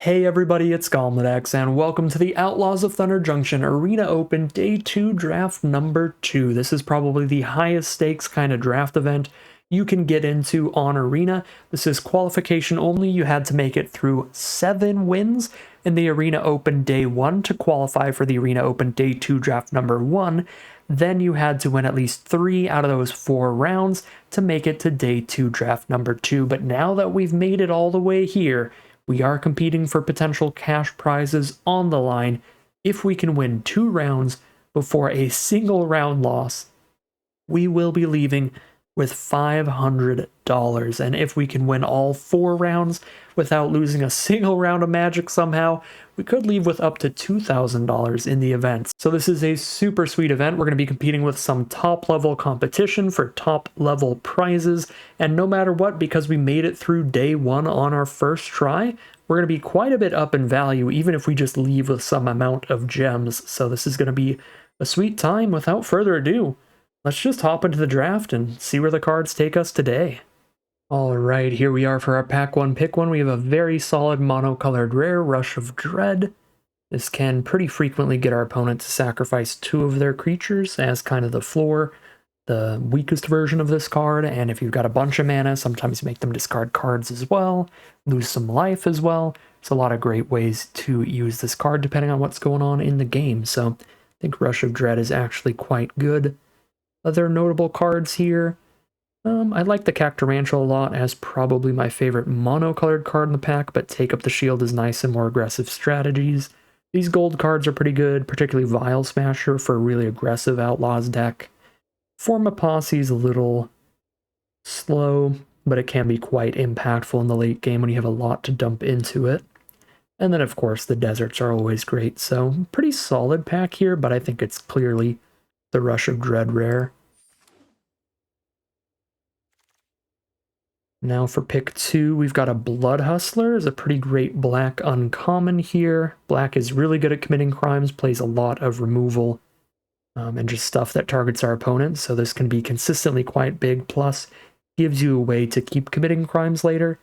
Hey everybody, it's Golmledex, and welcome to the Outlaws of Thunder Junction Arena Open Day 2 Draft number 2. This is probably the highest stakes kind of draft event you can get into on Arena. This is qualification only. You had to make it through 7 wins in the Arena Open Day 1 to qualify for the Arena Open Day 2 Draft number 1. Then you had to win at least 3 out of those 4 rounds to make it to Day 2 Draft number 2. But now that we've made it all the way here, we are competing for potential cash prizes on the line if we can win 2 rounds before a single round loss. We will be leaving with $500, and if we can win all 4 rounds without losing a single round of Magic somehow, we could leave with up to $2,000 in the event. So this is a super sweet event. We're going to be competing with some top level competition for top level prizes, and no matter what, because we made it through day 1 on our first try, we're going to be quite a bit up in value even if we just leave with some amount of gems. So this is going to be a sweet time. Without further ado, let's just hop into the draft and see where the cards take us today. Alright, here we are for our pack 1 pick 1. We have a very solid monocolored rare, Rush of Dread. This can pretty frequently get our opponent to sacrifice 2 of their creatures as kind of the floor, the weakest version of this card, and if you've got a bunch of mana, sometimes you make them discard cards as well, lose some life as well. There's a lot of great ways to use this card depending on what's going on in the game, so I think Rush of Dread is actually quite good. Other notable cards here. I like the Cacturantula a lot as probably my favorite monocolored card in the pack, but Take Up the Shield is nice and more aggressive strategies. These gold cards are pretty good, particularly Vial Smasher for a really aggressive Outlaws deck. Form a Posse is a little slow, but it can be quite impactful in the late game when you have a lot to dump into it. And then of course the deserts are always great, so pretty solid pack here, but I think it's clearly the Rush of Dread rare. Now for pick 2, we've got a Blood Hustler. It's a pretty great black uncommon here. Black is really good at committing crimes, plays a lot of removal, and just stuff that targets our opponents, so this can be consistently quite big, plus gives you a way to keep committing crimes later.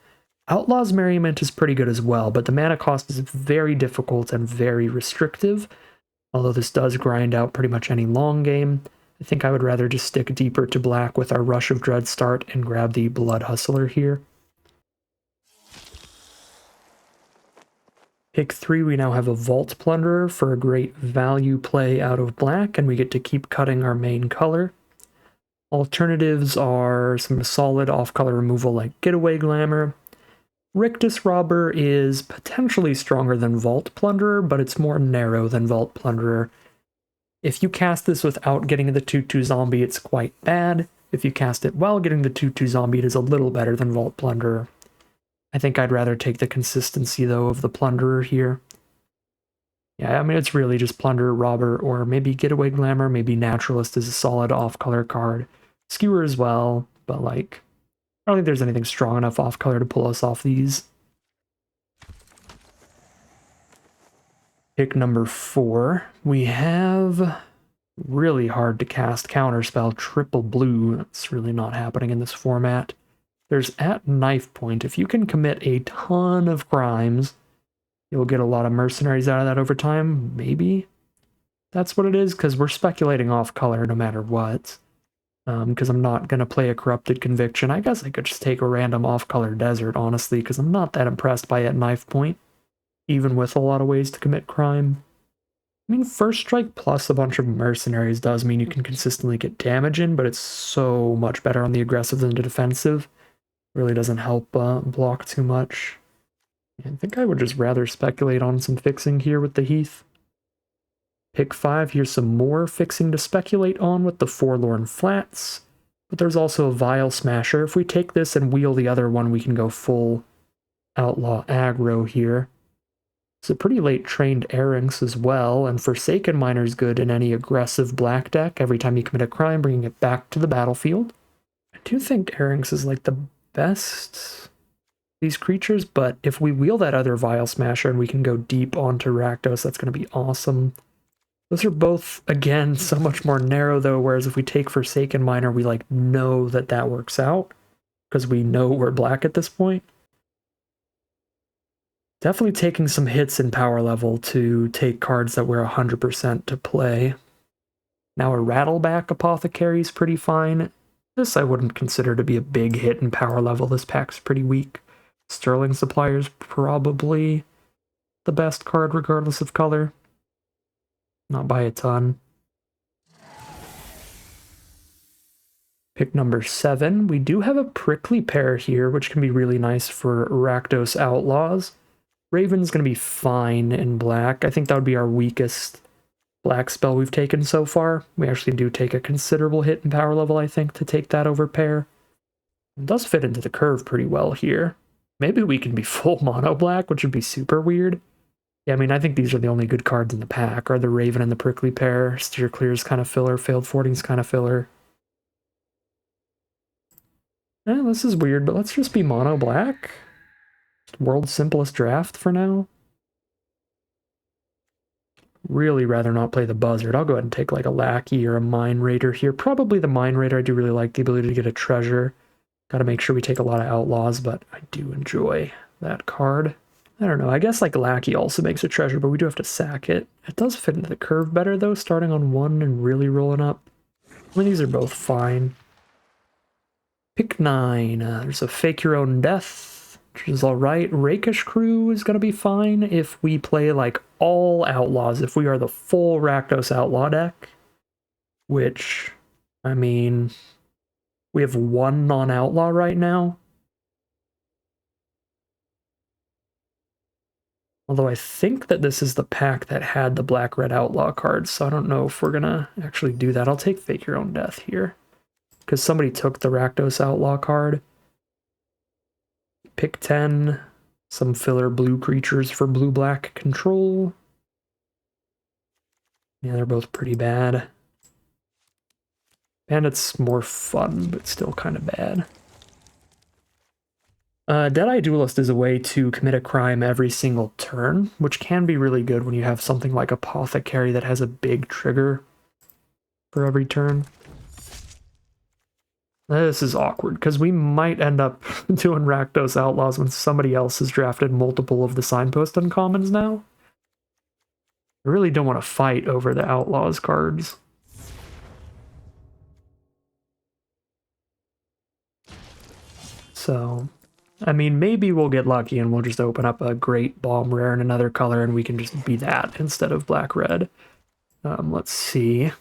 Outlaw's Merriment is pretty good as well, but the mana cost is very difficult and very restrictive, although this does grind out pretty much any long game. I think I would rather just stick deeper to black with our Rush of Dread start and grab the Blood Hustler here. Pick 3, we now have a Vault Plunderer for a great value play out of black, and we get to keep cutting our main color. Alternatives are some solid off-color removal like Getaway Glamour. Rictus Robber is potentially stronger than Vault Plunderer, but it's more narrow than Vault Plunderer. If you cast this without getting the 2/2 zombie, it's quite bad. If you cast it while getting the 2/2 zombie, it is a little better than Vault Plunderer. I think I'd rather take the consistency, though, of the Plunderer here. Yeah, I mean, it's really just Plunderer, Robber, or maybe Getaway Glamour, maybe Naturalist is a solid off-color card. Skewer as well, but, like, I don't think there's anything strong enough off-color to pull us off these. Pick number 4, we have really hard to cast counterspell, triple blue. That's really not happening in this format. There's at knife point. If you can commit a ton of crimes, you'll get a lot of mercenaries out of that over time. Maybe that's what it is, because we're speculating off color no matter what. Because I'm not going to play a Corrupted Conviction. I guess I could just take a random off-color desert, honestly, because I'm not that impressed by at knife point, even with a lot of ways to commit crime. I mean, First Strike plus a bunch of mercenaries does mean you can consistently get damage in, but it's so much better on the aggressive than the defensive. Really doesn't help block too much. I think I would just rather speculate on some fixing here with the Heath. Pick 5, here's some more fixing to speculate on with the Forlorn Flats. But there's also a Vial Smasher. If we take this and wheel the other one, we can go full Outlaw aggro here. It's a pretty late trained Erranx as well, and Forsaken Miner's good in any aggressive black deck. Every time you commit a crime, bringing it back to the battlefield. I do think Erranx is like the best these creatures, but if we wheel that other Vial Smasher and we can go deep onto Rakdos, that's going to be awesome. Those are both, again, so much more narrow though, whereas if we take Forsaken Miner, we like know that that works out, because we know we're black at this point. Definitely taking some hits in power level to take cards that we're 100% to play. Now a Rattleback Apothecary is pretty fine. This I wouldn't consider to be a big hit in power level. This pack's pretty weak. Sterling Supplier's probably the best card regardless of color. Not by a ton. Pick number 7. We do have a Prickly Pear here, which can be really nice for Rakdos Outlaws. Raven's going to be fine in black. I think that would be our weakest black spell we've taken so far. We actually do take a considerable hit in power level, I think, to take that over Pear. It does fit into the curve pretty well here. Maybe we can be full mono black, which would be super weird. Yeah, I mean, I think these are the only good cards in the pack, are the Raven and the Prickly Pear. Steer Clear's kind of filler, Failed Fording's kind of filler. This is weird, but let's just be mono black. World's simplest draft for now. Really rather not play the Buzzard. I'll go ahead and take like a Lackey or a Mine Raider here. Probably the Mine Raider. I do really like the ability to get a treasure. Got to make sure we take a lot of Outlaws, but I do enjoy that card. I don't know. I guess like Lackey also makes a treasure, but we do have to sack it. It does fit into the curve better though, starting on 1 and really rolling up. I mean, these are both fine. Pick 9. There's a Fake Your Own Death, which is alright. Rakish Crew is going to be fine if we play like all Outlaws, if we are the full Rakdos Outlaw deck, which, I mean, we have 1 non-Outlaw right now. Although I think that this is the pack that had the Black-Red Outlaw cards, so I don't know if we're going to actually do that. I'll take Fake Your Own Death here, because somebody took the Rakdos Outlaw card. Pick 10, some filler blue creatures for blue-black control. Yeah, they're both pretty bad. Bandit's more fun, but still kind of bad. Deadeye Duelist is a way to commit a crime every single turn, which can be really good when you have something like Apothecary that has a big trigger for every turn. This is awkward, because we might end up doing Rakdos Outlaws when somebody else has drafted multiple of the Signpost Uncommons now. I really don't want to fight over the Outlaws cards. So, I mean, maybe we'll get lucky and we'll just open up a great Balm Rare in another color and we can just be that instead of Black-Red. Let's see.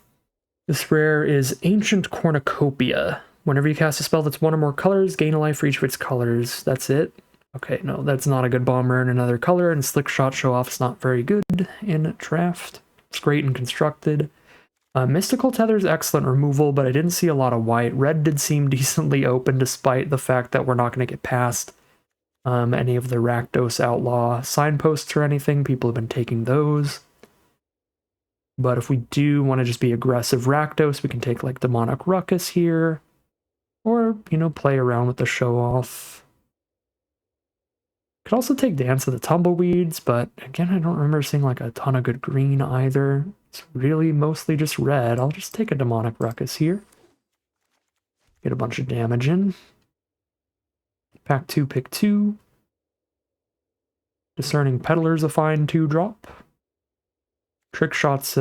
This rare is Ancient Cornucopia. Whenever you cast a spell that's 1 or more colors, gain a life for each of its colors. That's it? Okay, no, that's not a good Balm Rare in another color, and Slick Shot Show Off's not very good in draft. It's great and constructed. Mystical Tether's excellent removal, but I didn't see a lot of white. Red did seem decently open despite the fact that we're not going to get past any of the Rakdos Outlaw signposts or anything. People have been taking those. But if we do want to just be aggressive Rakdos, we can take like Demonic Ruckus here. Or, you know, play around with the show off. Could also take Dance of the Tumbleweeds, but again, I don't remember seeing like a ton of good green either. It's really mostly just red. I'll just take a Demonic Ruckus here. Get a bunch of damage in. Pack 2, pick 2. Discerning Peddler's a fine 2-drop. Trick Shot's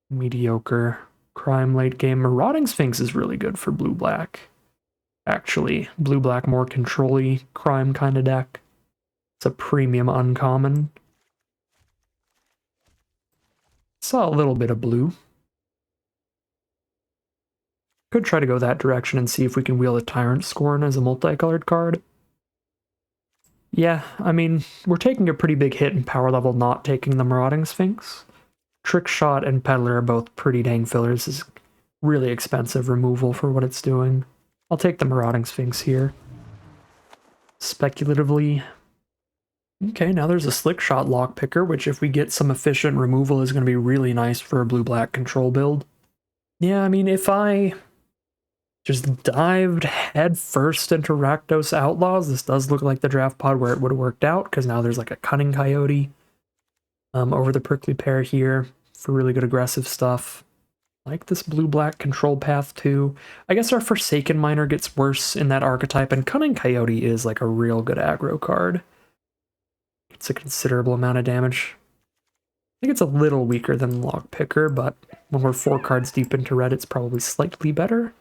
mediocre. Crime late game. Marauding Sphinx is really good for blue-black. Actually, blue-black more control-y crime kind of deck. It's a premium uncommon. Saw a little bit of blue. Could try to go that direction and see if we can wheel a Tyrant Scorn as a multicolored card. Yeah, I mean, we're taking a pretty big hit in power level not taking the Marauding Sphinx. Trick Shot and Peddler are both pretty dang fillers. This is really expensive removal for what it's doing. I'll take the Marauding Sphinx here. Speculatively. Okay, now there's a Slick Shot Lockpicker, which if we get some efficient removal is going to be really nice for a blue-black control build. Yeah, I mean, if I just dived head first into Rakdos Outlaws, this does look like the draft pod where it would have worked out, because now there's like a Cunning Coyote over the Prickly Pear here for really good aggressive stuff. Like this blue-black control path too. I guess our Forsaken Miner gets worse in that archetype, and Cunning Coyote is like a real good aggro card. It's a considerable amount of damage. I think it's a little weaker than Lockpicker, but when we're 4 cards deep into red, it's probably slightly better.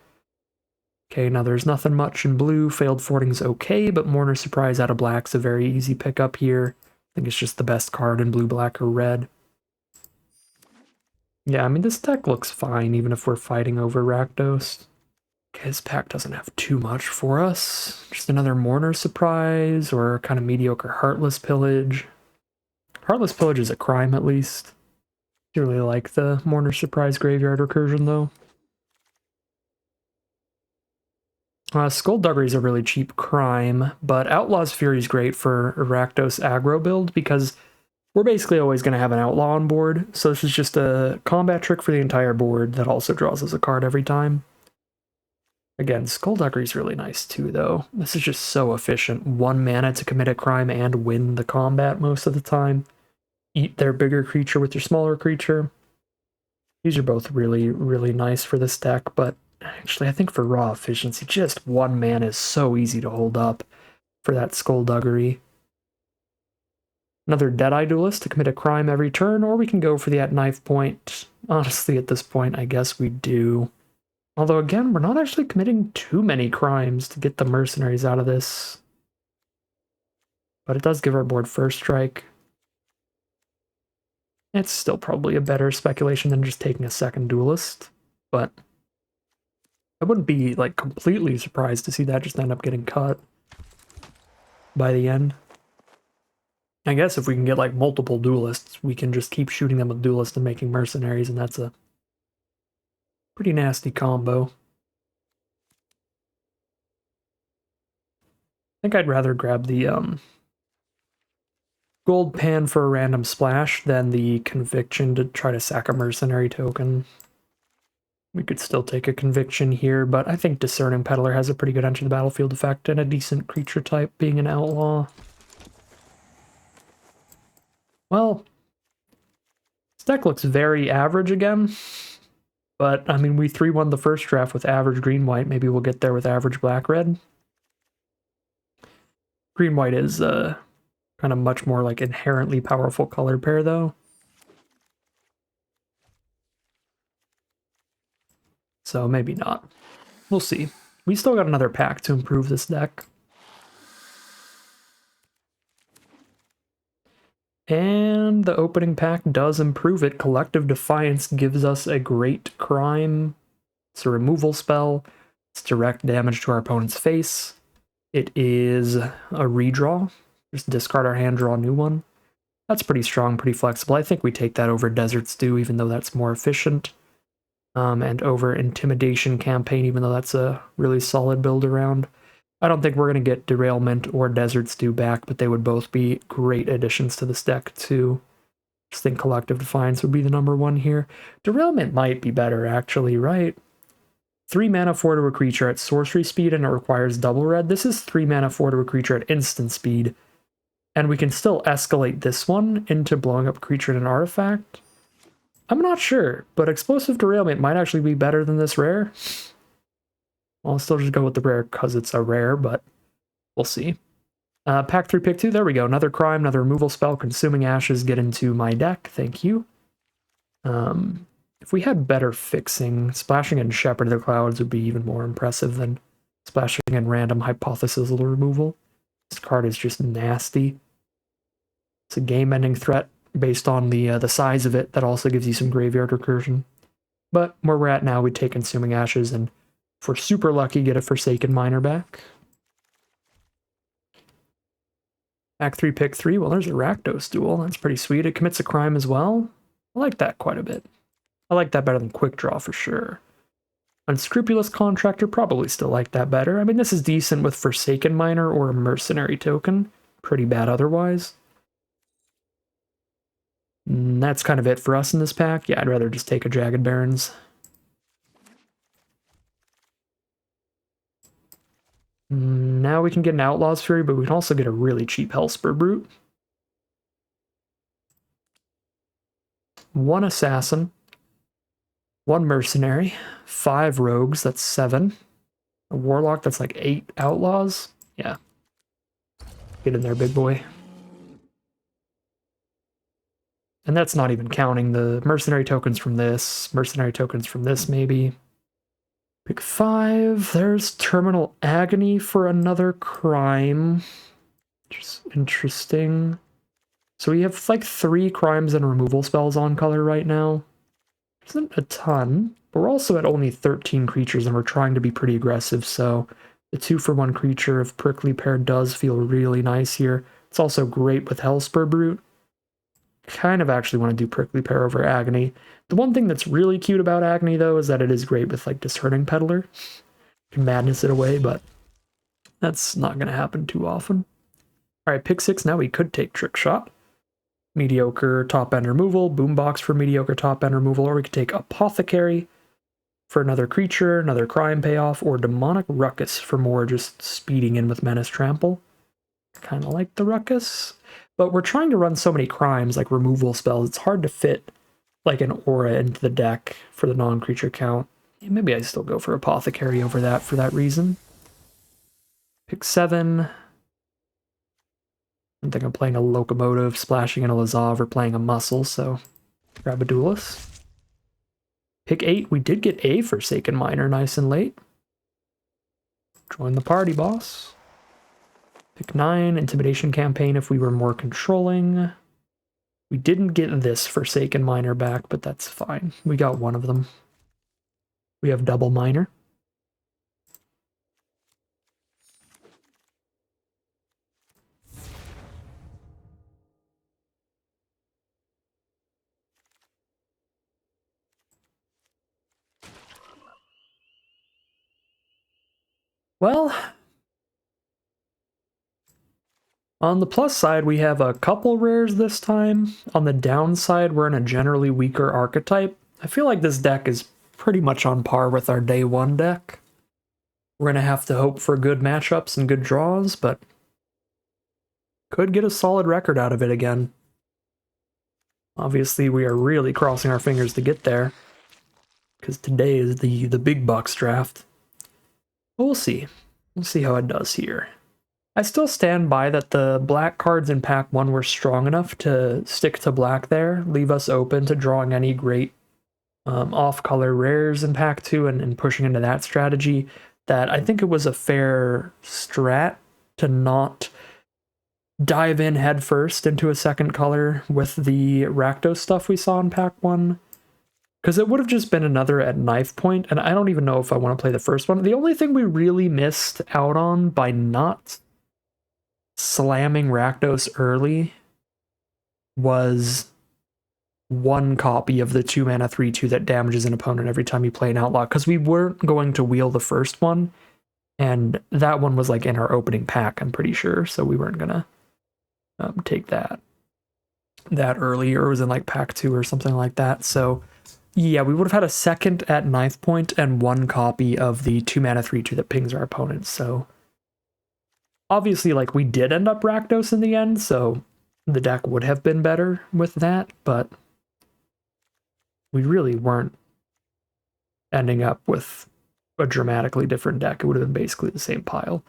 Okay, now there's nothing much in blue. Failed Forwarding's okay, but Mourner's Surprise out of black's a very easy pickup here. I think it's just the best card in blue, black, or red. Yeah, I mean, this deck looks fine, even if we're fighting over Rakdos. Okay, this pack doesn't have too much for us. Just another Mourner's Surprise, or kind of mediocre Heartless Pillage. Heartless Pillage is a crime, at least. I really like the Mourner's Surprise Graveyard Recursion, though. Skullduggery is a really cheap crime, but Outlaw's Fury is great for a Rakdos aggro build because we're basically always going to have an Outlaw on board, so this is just a combat trick for the entire board that also draws us a card every time. Again, Skullduggery is really nice too, though. This is just so efficient. 1 mana to commit a crime and win the combat most of the time. Eat their bigger creature with your smaller creature. These are both really, really nice for this deck, but actually, I think for raw efficiency, just 1 mana is so easy to hold up for that Skullduggery. Another Deadeye Duelist to commit a crime every turn, or we can go for the at knife point. Honestly, at this point, I guess we do. Although, again, we're not actually committing too many crimes to get the mercenaries out of this. But it does give our board first strike. It's still probably a better speculation than just taking a second Duelist, but I wouldn't be, like, completely surprised to see that just end up getting cut by the end. I guess if we can get, like, multiple Duelists, we can just keep shooting them with Duelists and making mercenaries, and that's a pretty nasty combo. I think I'd rather grab the gold pan for a random splash than the conviction to try to sack a mercenary token. We could still take a conviction here, but I think Discerning Peddler has a pretty good enter the battlefield effect and a decent creature type being an outlaw. Well, this deck looks very average again, but I mean, we 3-1 the first draft with average green-white. Maybe we'll get there with average black-red. Green-white is kind of much more like inherently powerful color pair, though. So maybe not. We'll see. We still got another pack to improve this deck. And the opening pack does improve it. Collective Defiance gives us a great crime. It's a removal spell. It's direct damage to our opponent's face. It is a redraw. Just discard our hand, draw a new one. That's pretty strong, pretty flexible. I think we take that over Desert Stew, even though that's more efficient. And over Intimidation Campaign, even though that's a really solid build around. I don't think we're going to get Derailment or Desert Stew back, but they would both be great additions to this deck, too. Just think Collective Defiance would be the #1 here. Derailment might be better, actually, right? 3 mana 4 to a creature at sorcery speed, and it requires double red. This is 3 mana 4 to a creature at instant speed. And we can still escalate this one into blowing up a creature and an artifact. I'm not sure, but Explosive Derailment might actually be better than this rare. I'll still just go with the rare because it's a rare, but we'll see. Pack 3, pick 2, there we go. Another crime, another removal spell. Consuming Ashes get into my deck, thank you. If we had better fixing, Splashing in Shepherd of the Clouds would be even more impressive than Splashing in random Hypothesis removal. This card is just nasty. It's a game-ending threat based on the size of it that also gives you some graveyard recursion. But where we're at now, we take Consuming Ashes and, if we're super lucky, get a Forsaken Miner back. Pack 3, pick 3. Well, there's a Rakdos duel. That's pretty sweet. It commits a crime as well. I like that quite a bit. I like that better than Quick Draw for sure. Unscrupulous Contractor, probably still like that better. I mean, this is decent with Forsaken Miner or a Mercenary token. Pretty bad otherwise. And that's kind of it for us in this pack. Yeah, I'd rather just take a Jagged Barrens. Now we can get an Outlaw's Fury, but we can also get a really cheap Hellspur Brute. 1 Assassin. 1 Mercenary. 5 Rogues, that's 7. A Warlock, that's like 8 Outlaws. Yeah. Get in there, big boy. And that's not even counting the mercenary tokens from this, maybe. Pick 5. There's Terminal Agony for another crime. Just interesting. So we have like 3 crimes and removal spells on color right now. Isn't a ton, but we're also at only 13 creatures and we're trying to be pretty aggressive, so the 2-for-1 creature of Prickly Pear does feel really nice here. It's also great with Hellspur Brute. Kind of actually want to do Prickly Pear over Agony. The one thing that's really cute about Agony, though, is that it is great with like Discerning Peddler. You can madness it away, but that's not going to happen too often. Alright, pick 6 now. We could take Trick Shot. Mediocre top end removal, Boombox for mediocre top end removal, or we could take Apothecary for another creature, another crime payoff, or Demonic Ruckus for more just speeding in with Menace Trample. Kind of like the Ruckus, but we're trying to run so many crimes, like removal spells, it's hard to fit like an aura into the deck for the non-creature count. Maybe I still go for Apothecary over that for that reason. Pick 7. I think I'm playing a Locomotive, splashing in a Lazav, or playing a Muscle, so grab a Duelist. Pick 8, we did get a Forsaken Miner nice and late. Join the party, boss. Pick 9, Intimidation Campaign if we were more controlling. We didn't get this Forsaken Miner back, but that's fine. We got one of them. We have double Miner. Well, on the plus side, we have a couple rares this time. On the downside, we're in a generally weaker archetype. I feel like this deck is pretty much on par with our day 1 deck. We're going to have to hope for good matchups and good draws, but could get a solid record out of it again. Obviously, we are really crossing our fingers to get there, because today is the big bucks draft. But we'll see. We'll see how it does here. I still stand by that the black cards in pack 1 were strong enough to stick to black there, leave us open to drawing any great off-color rares in pack 2 and pushing into that strategy, that I think it was a fair strat to not dive in headfirst into a second color with the Rakdos stuff we saw in pack 1. Because it would have just been another at knife point, and I don't even know if I want to play the first one. The only thing we really missed out on by not slamming Rakdos early was 1 copy of the 2-mana 3/2 that damages an opponent every time you play an Outlaw, because we weren't going to wheel the first one, and that one was like in our opening pack, I'm pretty sure, so we weren't gonna take that early, or it was in like pack 2 or something like that. So yeah, we would have had a second at knife point and 1 copy of the 2-mana 3/2 that pings our opponents. So obviously, like, we did end up Rakdos in the end, so the deck would have been better with that, but we really weren't ending up with a dramatically different deck. It would have been basically the same pile.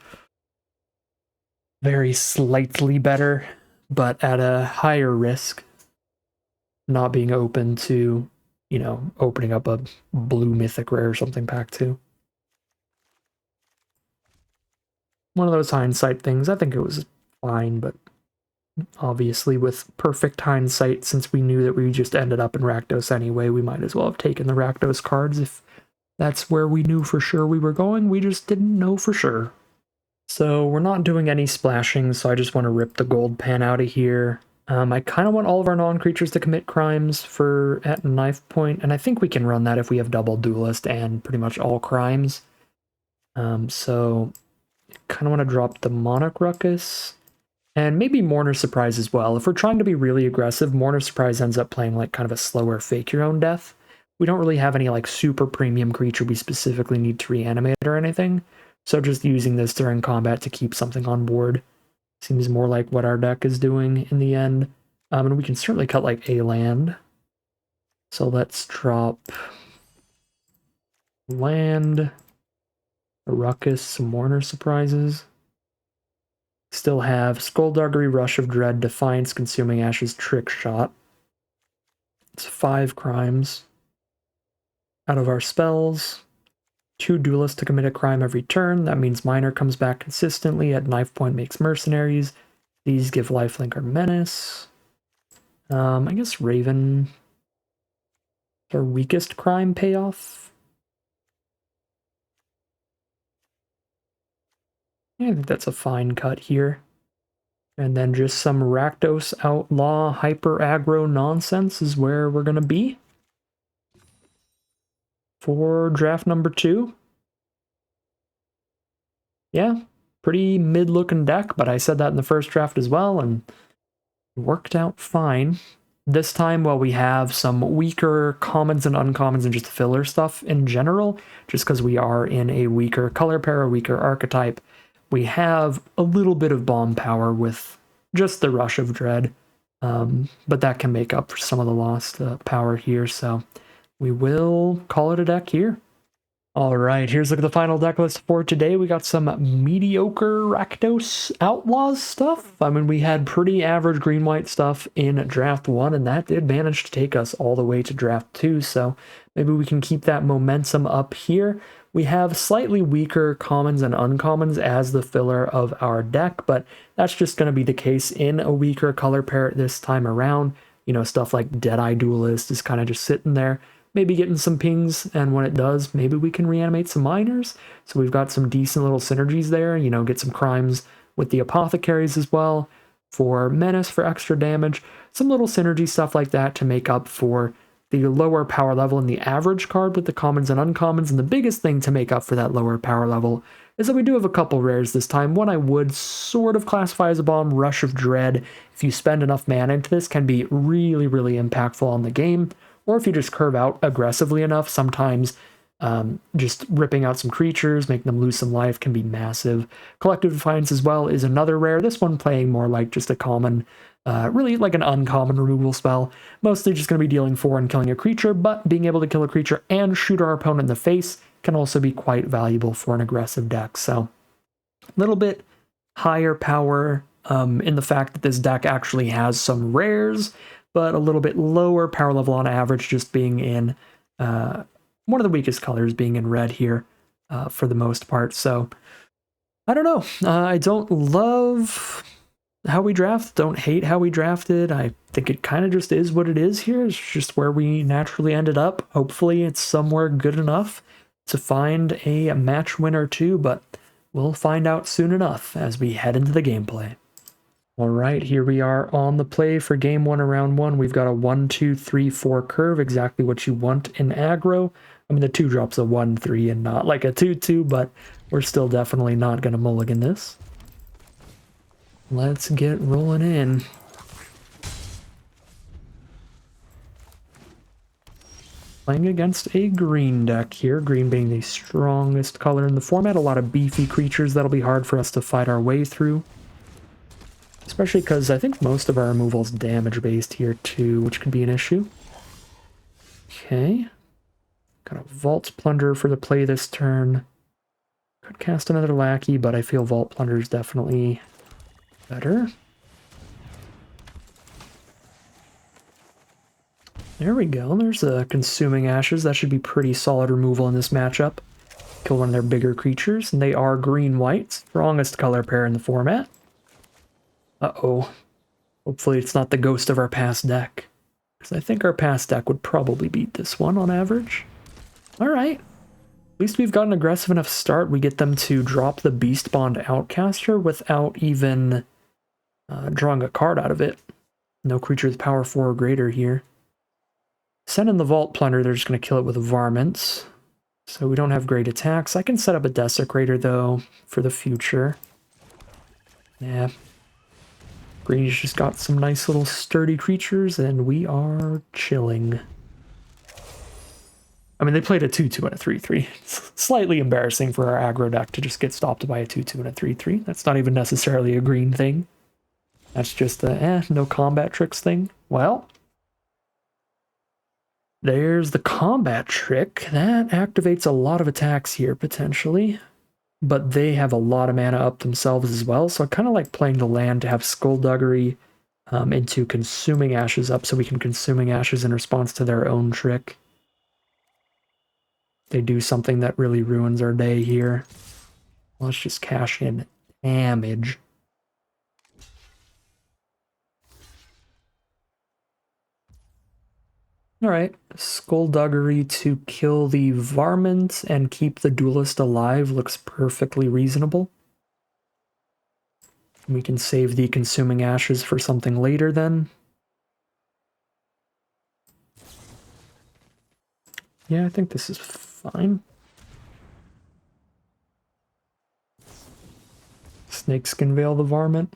Very slightly better, but at a higher risk, not being open to, you know, opening up a blue mythic rare or something pack 2. One of those hindsight things. I think it was fine, but obviously with perfect hindsight, since we knew that we just ended up in Rakdos anyway, we might as well have taken the Rakdos cards if that's where we knew for sure we were going. We just didn't know for sure. So we're not doing any splashing, so I just want to rip the gold pan out of here. I kind of want all of our non-creatures to commit crimes for at knife point, and I think we can run that if we have double duelist and pretty much all crimes. So kind of want to drop the Monarch Ruckus, and maybe Mourner Surprise as well. If we're trying to be really aggressive, Mourner Surprise ends up playing like kind of a slower Fake Your Own Death. We don't really have any like super premium creature we specifically need to reanimate or anything, so just using this during combat to keep something on board seems more like what our deck is doing in the end. And we can certainly cut like a land. So let's drop land, a Ruckus, some Mourner Surprises. Still have Skullduggery, Rush of Dread, Defiance, Consuming Ashes, Trick Shot. It's 5 crimes out of our spells. 2 duelists to commit a crime every turn. That means Minor comes back consistently. At knife point makes mercenaries. These give lifelink or menace. I guess Raven, our weakest crime payoff. Yeah, I think that's a fine cut here. And then just some Rakdos Outlaw hyper aggro nonsense is where we're going to be for draft number 2. Yeah, pretty mid-looking deck, but I said that in the first draft as well, and it worked out fine. This time, while we have some weaker commons and uncommons and just filler stuff in general, just because we are in a weaker color pair, a weaker archetype, we have a little bit of bomb power with just the Rush of Dread, but that can make up for some of the lost power here, so we will call it a deck here. Alright, here's a look at the final deck list for today. We got some mediocre Rakdos Outlaws stuff. I mean, we had pretty average green-white stuff in draft 1, and that did manage to take us all the way to draft 2, so maybe we can keep that momentum up here. We have slightly weaker commons and uncommons as the filler of our deck, but that's just going to be the case in a weaker color pair this time around. You know, stuff like Deadeye Duelist is kind of just sitting there, maybe getting some pings, and when it does, maybe we can reanimate some miners. So we've got some decent little synergies there, you know, get some crimes with the apothecaries as well, for menace for extra damage, some little synergy stuff like that to make up for the lower power level in the average card with the commons and uncommons. And the biggest thing to make up for that lower power level is that we do have a couple rares this time. One I would sort of classify as a bomb, Rush of Dread. If you spend enough mana into this, can be really, really impactful on the game. Or if you just curve out aggressively enough, sometimes just ripping out some creatures, making them lose some life can be massive. Collective Defiance as well is another rare. This one playing more like just a common, really like an uncommon removal spell. Mostly just going to be dealing 4 and killing a creature, but being able to kill a creature and shoot our opponent in the face can also be quite valuable for an aggressive deck. So a little bit higher power in the fact that this deck actually has some rares, but a little bit lower power level on average, just being in one of the weakest colors, being in red here for the most part. So I don't know. I don't love how we draft, don't hate how we drafted. I think it kind of just is what it is here. It's just where we naturally ended up. Hopefully it's somewhere good enough to find a match win or two, but we'll find out soon enough as we head into the gameplay. All right, here we are on the play for game 1 of round 1. We've got a 1-2-3-4 curve, exactly what you want in aggro. I mean, the 2-drop's a 1-3 and not like a 2-2, but we're still definitely not going to mulligan this. Let's get rolling in. Playing against a green deck here, green being the strongest color in the format. A lot of beefy creatures that'll be hard for us to fight our way through. Especially because I think most of our removal is damage-based here too, which could be an issue. Okay. Got a Vault Plunder for the play this turn. Could cast another Lackey, but I feel Vault Plunder is definitely better. There we go. There's a Consuming Ashes. That should be pretty solid removal in this matchup. Kill one of their bigger creatures, and they are green-white. Strongest color pair in the format. Uh-oh. Hopefully it's not the ghost of our past deck, because I think our past deck would probably beat this one on average. Alright. At least we've got an aggressive enough start. We get them to drop the Beast Bond Outcaster without even drawing a card out of it. No creature with power 4 or greater here. Send in the Vault Plunder, they're just going to kill it with Varmints. So we don't have great attacks. I can set up a Desecrator, though, for the future. Yeah. Green's just got some nice little sturdy creatures, and we are chilling. I mean, they played a 2-2 and a 3-3. It's slightly embarrassing for our aggro deck to just get stopped by a 2-2 and a 3-3. That's not even necessarily a green thing. That's just a, no combat tricks thing. Well, there's the combat trick. That activates a lot of attacks here, potentially. But they have a lot of mana up themselves as well, so I kind of like playing the land to have Skullduggery into Consuming Ashes up so we can Consuming Ashes in response to their own trick. They do something that really ruins our day here. Let's just cash in damage. Alright, Skullduggery to kill the varmint and keep the duelist alive looks perfectly reasonable. We can save the Consuming Ashes for something later then. Yeah, I think this is fine. Snakeskin Veil the varmint.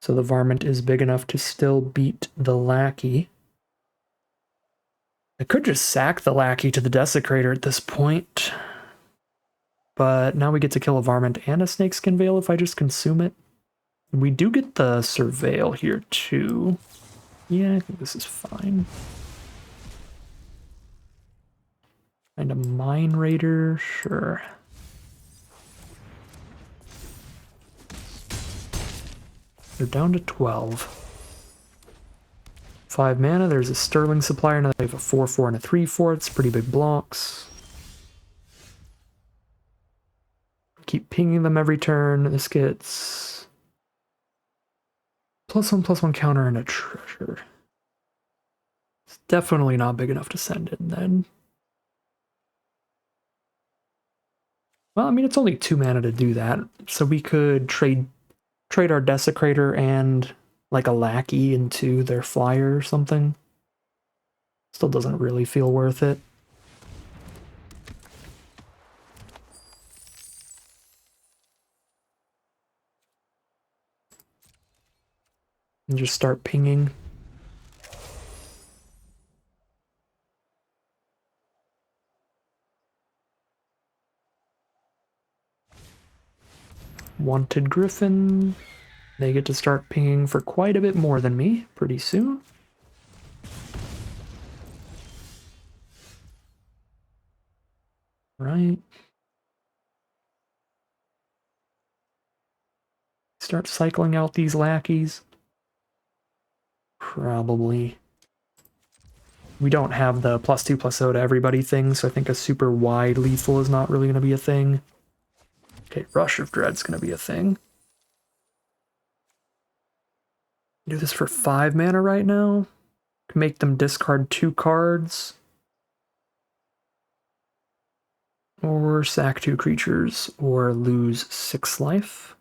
So the varmint is big enough to still beat the lackey. I could just sack the lackey to the Desecrator at this point. But now we get to kill a varmint and a Snakeskin Veil if I just consume it. We do get the Surveil here too. Yeah, I think this is fine. And a Mine Raider, sure. They're down to 12. 5 mana, there's a Sterling Supplier, now they have a 4/4 and a 3/4, it's pretty big blocks. Keep pinging them every turn, this gets +1/+1 counter and a treasure. It's definitely not big enough to send in then. Well, I mean, it's only 2 mana to do that, so we could trade our Desecrator and like a lackey into their flyer or something. Still doesn't really feel worth it. And just start pinging. Wanted Griffin. They get to start pinging for quite a bit more than me pretty soon. Right. Start cycling out these lackeys. Probably. We don't have the +2/+0 to everybody thing, so I think a super wide lethal is not really going to be a thing. Okay, Rush of Dread's going to be a thing. Do this for 5 mana right now. Make them discard 2 cards. Or sack 2 creatures, or lose 6 life.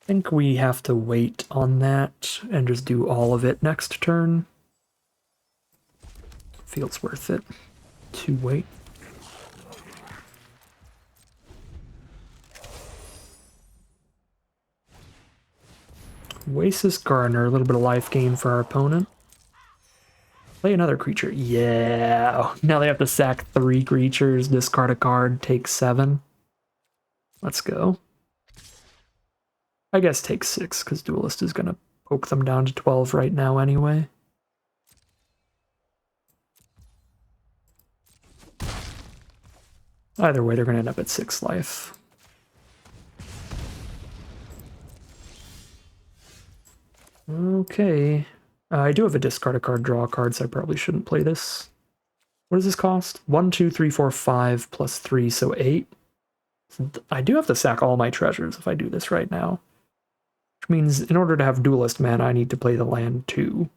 I think we have to wait on that and just do all of it next turn. Feels worth it to wait. Oasis Gardener, a little bit of life gain for our opponent. Play another creature. Yeah. Now they have to sack 3 creatures, discard a card, take 7. Let's go. I guess take 6, because Duelist is going to poke them down to 12 right now anyway. Either way, they're going to end up at 6 life. Okay. I do have a discard a card, draw a card, so I probably shouldn't play this. What does this cost? 1, 2, 3, 4, 5 plus 3, so 8. So I do have to sack all my treasures if I do this right now. Which means in order to have Duelist mana, I need to play the land too.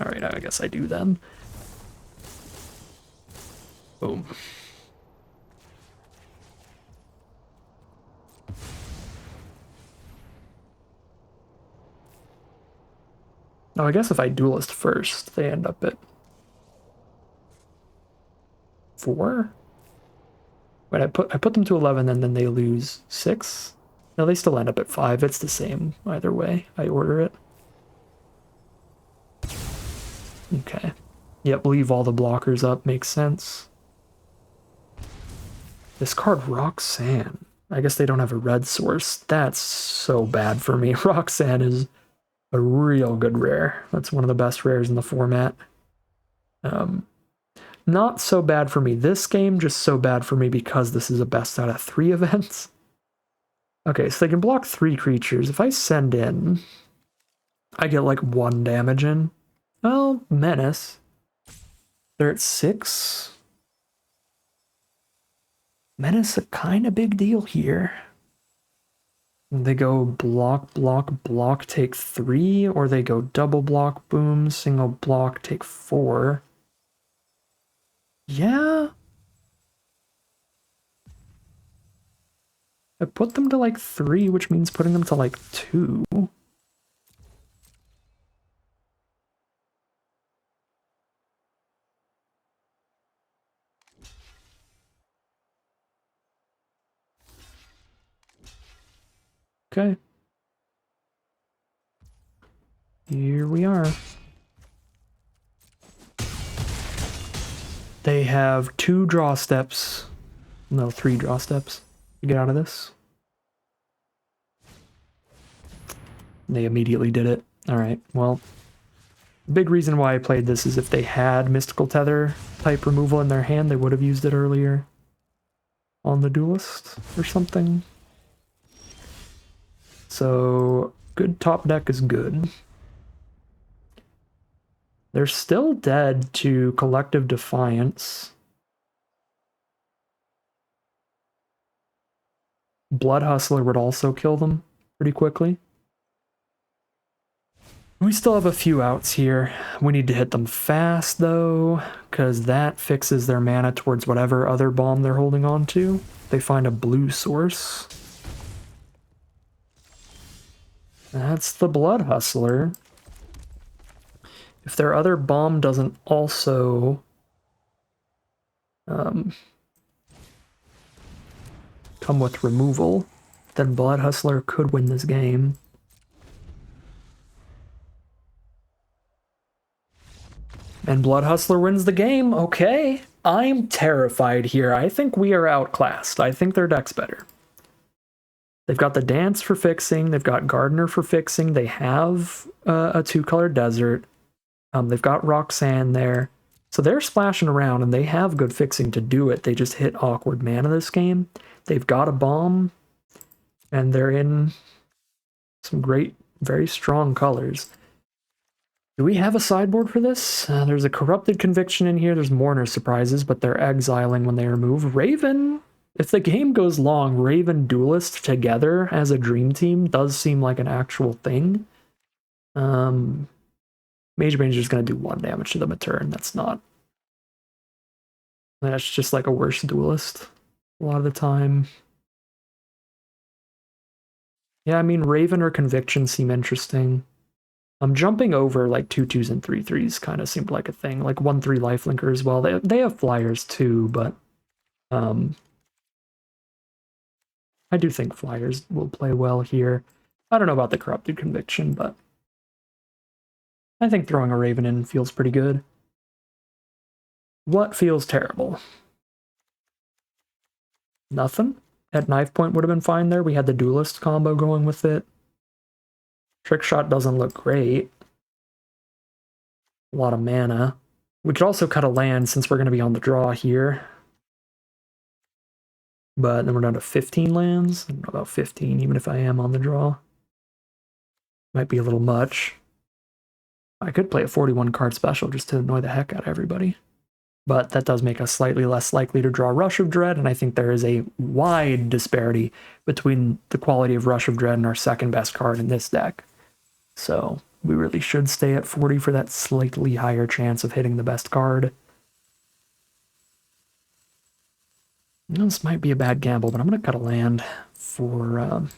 Alright, I guess I do then. Boom. Oh, I guess if I Duelist first, they end up at 4? Wait, I put them to 11 and then they lose 6? No, they still end up at 5. It's the same either way. I order it. Okay. Yep, leave all the blockers up. Makes sense. Discard Roxanne. I guess they don't have a red source. That's so bad for me. Roxanne is a real good rare. That's one of the best rares in the format. Not so bad for me this game, just so bad for me because this is a best out of 3 events. Okay, so they can block 3 creatures. If I send in I get like 1 damage in. Oh, Menace. They're at 6. Menace a kind of big deal here. They go block, block, block, take 3, or they go double block, boom, single block, take 4. Yeah. I put them to like 3, which means putting them to like 2. Okay. Here we are. They have 2 draw steps. No, 3 draw steps to get out of this. They immediately did it. Alright, well. Big reason why I played this is if they had Mystical Tether type removal in their hand, they would have used it earlier on the Duelist or something. So, good top deck is good. They're still dead to Collective Defiance. Blood Hustler would also kill them pretty quickly. We still have a few outs here. We need to hit them fast, though, because that fixes their mana towards whatever other bomb they're holding on to. They find a blue source. That's the Blood Hustler. If their other bomb doesn't also come with removal, then Blood Hustler could win this game. And Blood Hustler wins the game. Okay. I'm terrified here. I think we are outclassed. I think their deck's better. They've got the Dance for fixing. They've got Gardener for fixing. They have a 2-color Desert. They've got Roxanne there. So they're splashing around, and they have good fixing to do it. They just hit awkward mana this game. They've got a bomb, and they're in some great, very strong colors. Do we have a sideboard for this? There's a Corrupted Conviction in here. There's Mourner Surprises, but they're exiling when they remove. Raven, if the game goes long, Raven Duelist together as a dream team does seem like an actual thing. Mage Ranger's going to do 1 damage to them a turn. That's just like a worse Duelist a lot of the time. Yeah, I mean, Raven or Conviction seem interesting. I'm jumping over like 2/2s and 3/3s kind of seemed like a thing. Like 1/3 lifelinker as well. They have flyers too, but I do think flyers will play well here. I don't know about the Corrupted Conviction, but I think throwing a Raven in feels pretty good. What feels terrible? Nothing. At knife point would have been fine there. We had the Duelist combo going with it. Trick Shot doesn't look great. A lot of mana. We could also cut a land since we're going to be on the draw here. But then we're down to 15 lands. I don't know about 15, even if I am on the draw. Might be a little much. I could play a 41 card special just to annoy the heck out of everybody. But that does make us slightly less likely to draw Rush of Dread, and I think there is a wide disparity between the quality of Rush of Dread and our second best card in this deck. So we really should stay at 40 for that slightly higher chance of hitting the best card. This might be a bad gamble, but I'm going to cut a land for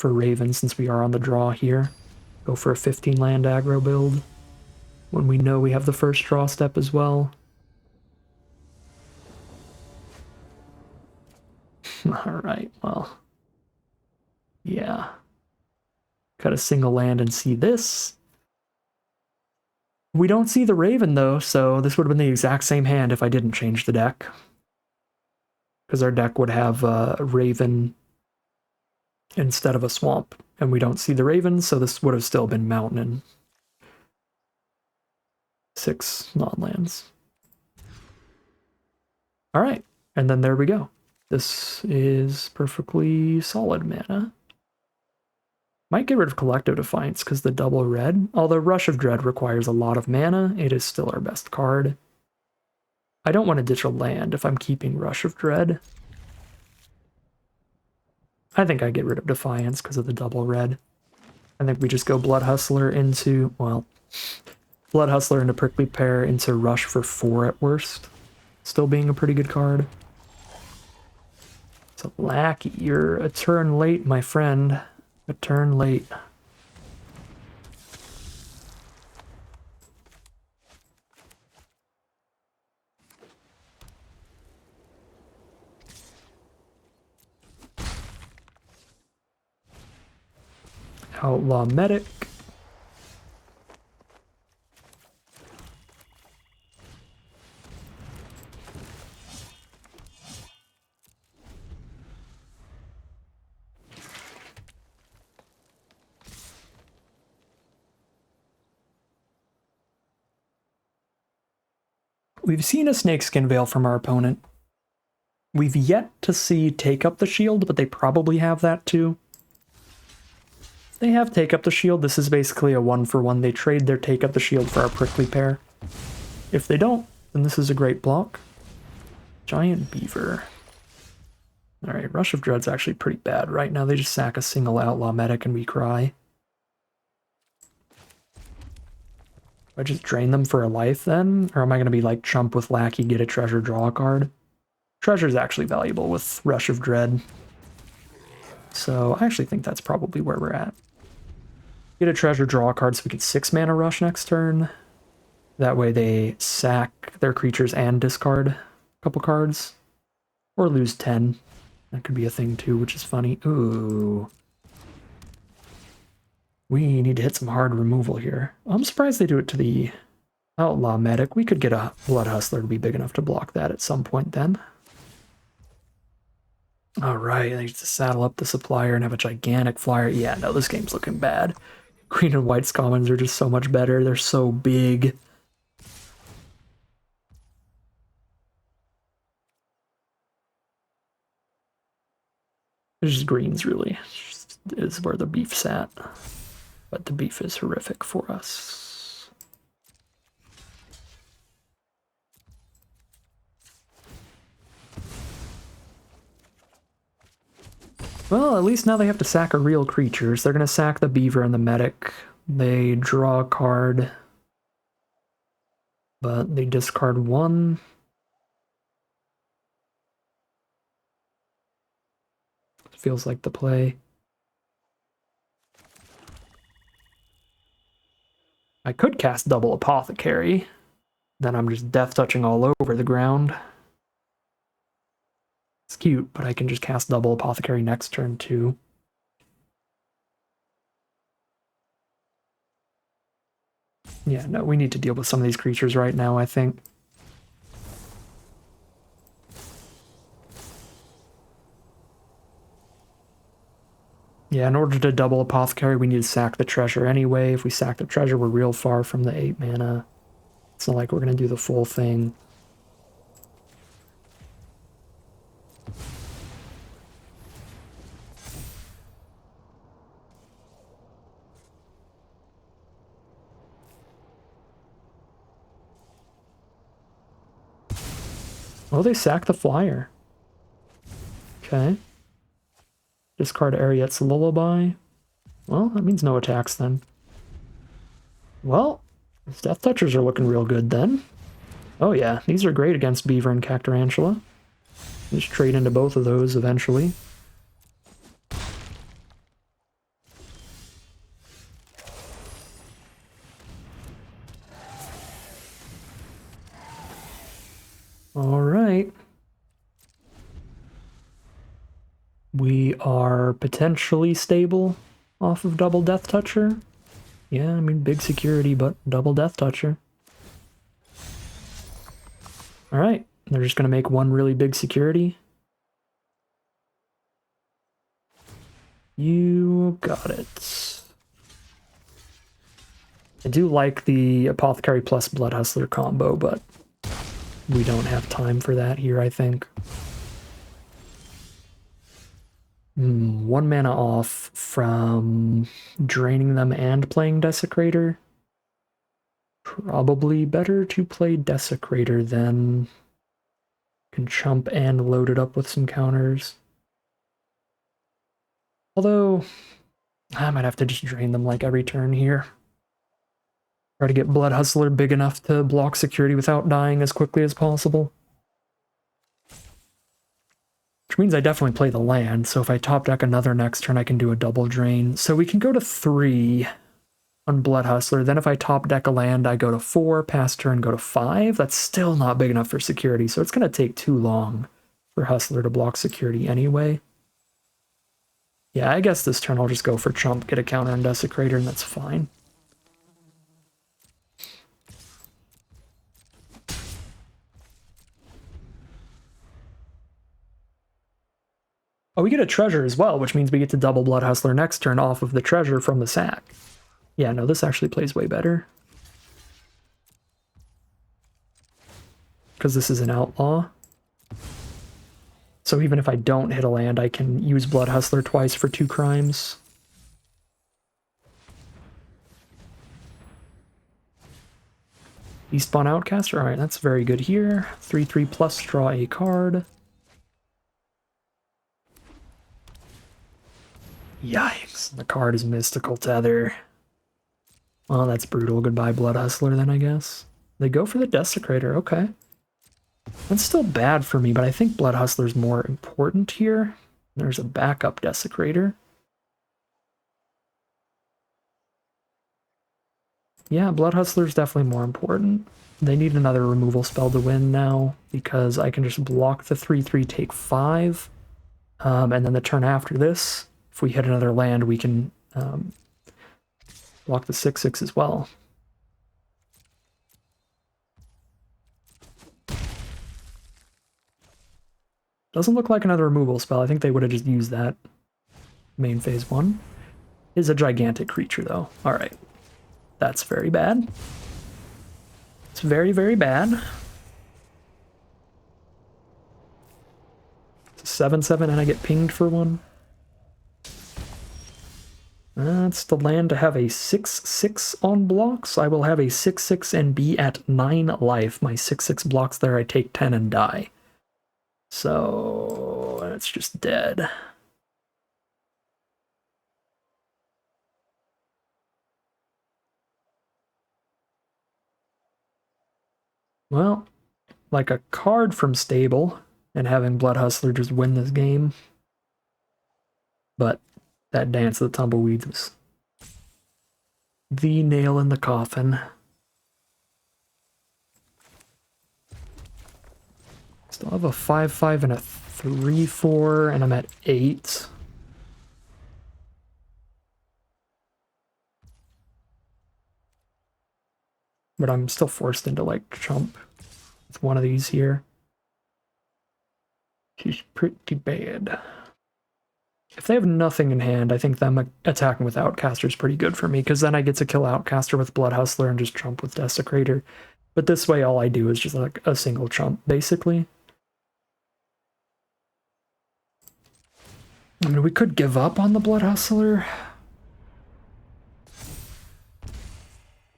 Raven since we are on the draw here. Go for a 15 land aggro build when we know we have the first draw step as well. Alright, well. Yeah. Cut a single land and see this. We don't see the Raven though, so this would have been the exact same hand if I didn't change the deck. Because our deck would have Raven instead of a Swamp. And we don't see the Raven, so this would have still been Mountain and 6 non-lands. Alright, and then there we go. This is perfectly solid mana. Might get rid of Collective Defiance because the double red. Although Rush of Dread requires a lot of mana, it is still our best card. I don't want to ditch a land if I'm keeping Rush of Dread. I think I get rid of Defiance because of the double red. I think we just go Blood Hustler into, well, Blood Hustler into Prickly Pear into Rush for 4 at worst. Still being a pretty good card. So Lackey, you're a turn late, my friend. A turn late. Outlaw Medic. We've seen a Snakeskin Veil from our opponent. We've yet to see Take Up the Shield, but they probably have that too. If they have Take Up the Shield, this is basically a 1-for-1. They trade their Take Up the Shield for our Prickly Pear. If they don't, then this is a great block. Giant Beaver. Alright, Rush of Dread's actually pretty bad right now. They just sack a single Outlaw Medic and we cry. Do I just drain them for a life then? Or am I going to be like chump with Lackey, get a treasure, draw a card? Treasure's actually valuable with Rush of Dread. So I actually think that's probably where we're at. Get a treasure, draw a card so we can 6-mana rush next turn. That way they sack their creatures and discard a couple cards. Or lose 10. That could be a thing too, which is funny. Ooh. We need to hit some hard removal here. I'm surprised they do it to the Outlaw Medic. We could get a Blood Hustler to be big enough to block that at some point then. Alright, I need to saddle up the Supplier and have a gigantic flyer. Yeah, no, this game's looking bad. Green and White's commons are just so much better. They're so big. It's just greens, really. Is where the beef's at. But the beef is horrific for us. Well, at least now they have to sack a real creature. So they're going to sack the Beaver and the Medic. They draw a card. But they discard 1. Feels like the play. I could cast double Apothecary. Then I'm just death touching all over the ground. It's cute, but I can just cast double Apothecary next turn too. Yeah, no, we need to deal with some of these creatures right now, I think. Yeah, in order to double Apothecary, we need to sack the treasure anyway. If we sack the treasure, we're real far from the 8 mana. It's not like we're going to do the full thing. Oh, they sack the flyer. Okay. Discard Ariet's Lullaby. Well, that means no attacks then. Well, these Death Touchers are looking real good then. Oh yeah, these are great against Beaver and Cactarantula. Just trade into both of those eventually. Alright. We are potentially stable off of double Death Toucher. Yeah, I mean, big security, but double Death Toucher. Alright, they're just going to make one really big security. You got it. I do like the Apothecary plus Blood Hustler combo, but we don't have time for that here, I think. 1 mana off from draining them and playing Desecrator. Probably better to play Desecrator than can chump and load it up with some counters. Although, I might have to just drain them like every turn here. Try to get Blood Hustler big enough to block security without dying as quickly as possible. Which means I definitely play the land, so if I top deck another next turn, I can do a double drain. So we can go to 3 on Blood Hustler. Then if I top deck a land, I go to 4, pass turn, go to 5. That's still not big enough for security, so it's going to take too long for Hustler to block security anyway. Yeah, I guess this turn I'll just go for chump, get a counter on Desecrator, and that's fine. Oh, we get a treasure as well, which means we get to double Blood Hustler next turn off of the treasure from the sack. Yeah, no, this actually plays way better. Because this is an outlaw. So even if I don't hit a land, I can use Blood Hustler twice for 2 crimes. Eastbound Outcaster, alright, that's very good here. 3/3 plus, draw a card. Yikes, the card is Mystical Tether. Well, that's brutal. Goodbye, Blood Hustler, then, I guess. They go for the Desecrator, okay. That's still bad for me, but I think Blood Hustler's more important here. There's a backup Desecrator. Yeah, Blood Hustler's definitely more important. They need another removal spell to win now, because I can just block the 3/3, take 5, and then the turn after this, if we hit another land, we can block the 6/6 as well. Doesn't look like another removal spell. I think they would have just used that. Main phase 1 is a gigantic creature, though. Alright. That's very bad. It's very, very bad. It's a 7/7 and I get pinged for 1. That's the land to have a 6/6 on blocks. I will have a 6/6 and be at 9 life. My 6/6 blocks there, I take 10 and die. So it's just dead. Well, like a card from stable and having Blood Hustler just win this game. But that Dance of the Tumbleweeds was the nail in the coffin. Still have a 5/5 and a 3/4, and I'm at 8. But I'm still forced into, like, chump with one of these here. She's pretty bad. If they have nothing in hand, I think them attacking with Outcaster is pretty good for me, because then I get to kill Outcaster with Blood Hustler and just chump with Desecrator. But this way, all I do is just, like, a single chump, basically. I mean, we could give up on the Blood Hustler.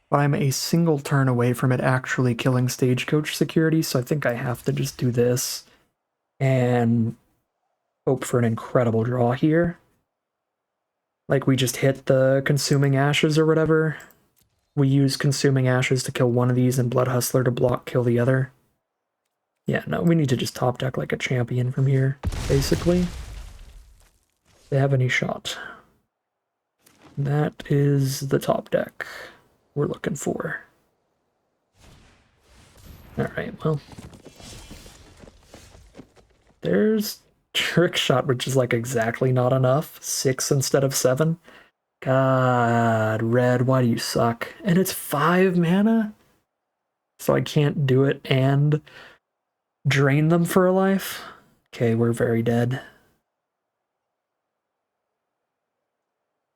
But I'm a single turn away from it actually killing Stagecoach security, so I think I have to just do this and hope for an incredible draw here. Like, we just hit the Consuming Ashes or whatever. We use Consuming Ashes to kill one of these and Blood Hustler to block kill the other. Yeah, no, we need to just top deck like a champion from here, basically. If they have any shot. That is the top deck we're looking for. Alright, well. There's Trick Shot, which is like exactly not enough. 6 instead of 7. God, Red, why do you suck? And it's 5 mana? So I can't do it and drain them for a life? Okay, we're very dead.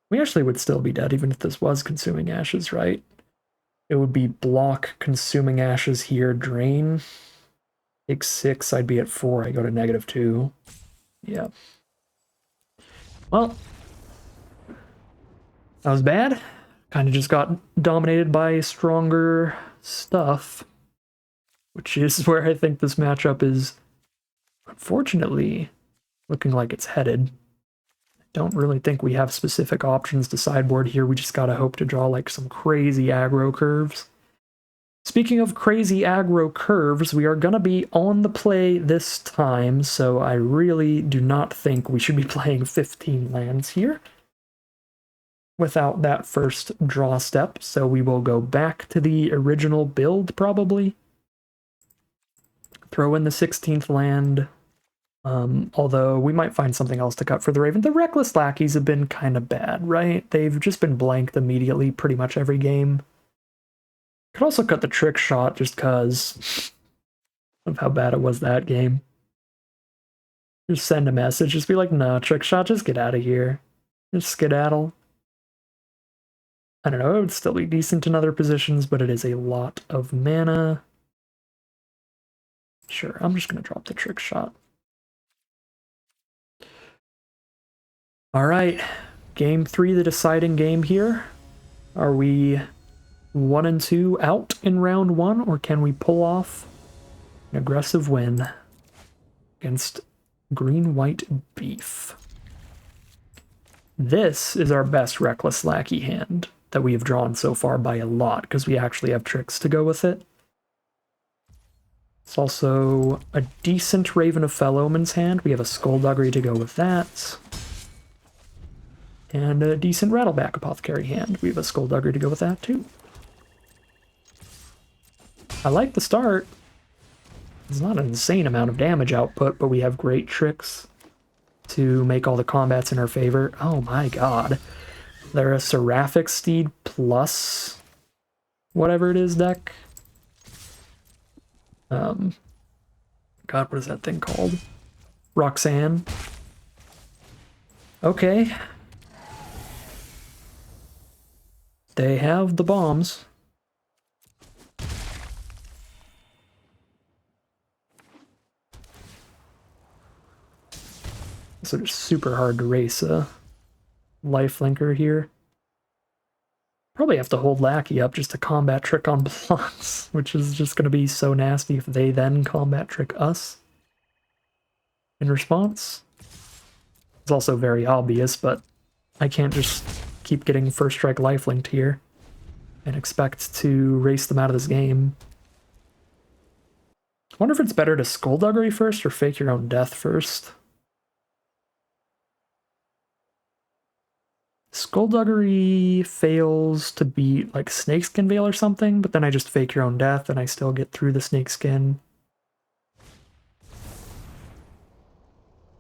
We actually would still be dead even if this was Consuming Ashes, right? It would be block Consuming Ashes here, drain. Take 6, I'd be at 4, I go to -2. Yeah. Well, that was bad. Kind of just got dominated by stronger stuff, which is where I think this matchup is, unfortunately, looking like it's headed. Don't really think we have specific options to sideboard here. We just gotta hope to draw like some crazy aggro curves. Speaking of crazy aggro curves, we are gonna be on the play this time, so I really do not think we should be playing 15 lands here without that first draw step. So we will go back to the original build, probably. Throw in the 16th land. Although we might find something else to cut for the Raven. The Reckless Lackeys have been kind of bad, right? They've just been blanked immediately pretty much every game. Could also cut the Trick Shot just because of how bad it was that game. Just send a message, just be like, no, Trick Shot, just get out of here. Just skedaddle. I don't know, it would still be decent in other positions, but it is a lot of mana. Sure, I'm just going to drop the Trick Shot. All right, game 3, the deciding game here. Are we 1 and 2 out in round 1, or can we pull off an aggressive win against green-white beef? This is our best Reckless Lackey hand that we have drawn so far by a lot, because we actually have tricks to go with it. It's also a decent Raven of Fellowman's hand. We have a Skullduggery to go with that. And a decent Rattleback Apothecary hand. We have a Skullduggery to go with that too. I like the start. It's not an insane amount of damage output, but we have great tricks to make all the combats in our favor. Oh my god. They're a Seraphic Steed plus whatever it is deck. God, what is that thing called? Roxanne. Okay. They have the bombs. So it's super hard to race a lifelinker here. Probably have to hold Lackey up just to combat trick on blocks, which is just going to be so nasty if they then combat trick us in response. It's also very obvious, but I can't just keep getting first strike lifelinked here and expect to race them out of this game. I wonder if it's better to Skullduggery first or fake your own death first. Skullduggery fails to beat like Snakeskin Veil or something, but then I just fake your own death and I still get through the Snakeskin.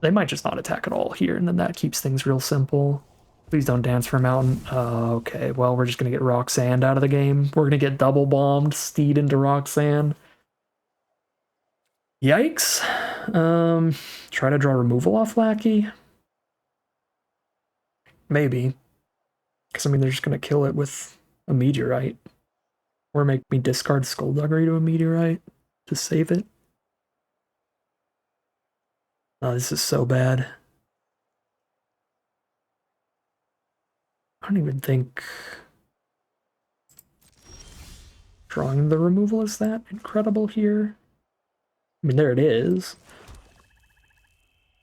They might just not attack at all here, and then that keeps things real simple. Please don't dance for a mountain. Okay, well, we're just going to get Roxanne out of the game. We're going to get double bombed, Steed into Roxanne. Yikes. Try to draw removal off Lackey. Maybe. Because, I mean, they're just going to kill it with a Meteorite. Or make me discard Skullduggery to a Meteorite to save it. Oh, this is so bad. I don't even think drawing the removal is that incredible here. I mean, there it is.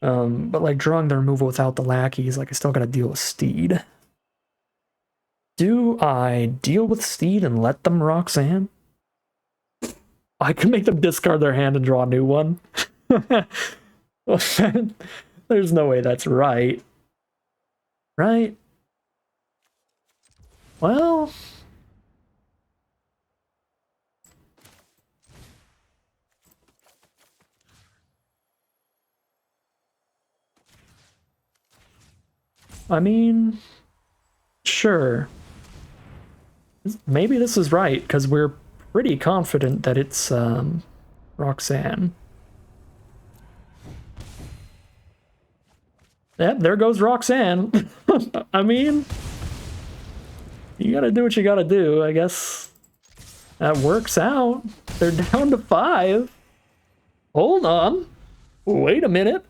But like drawing the removal without the lackeys, like I still gotta deal with Steed. Do I deal with Steed and let them Roxanne? I can make them discard their hand and draw a new one. There's no way that's right. Right? Well... I mean... Sure. Maybe this is right, because we're pretty confident that it's, Roxanne. Yep, there goes Roxanne. I mean... You gotta do what you gotta do, I guess. That works out. They're down to 5. Hold on. Wait a minute.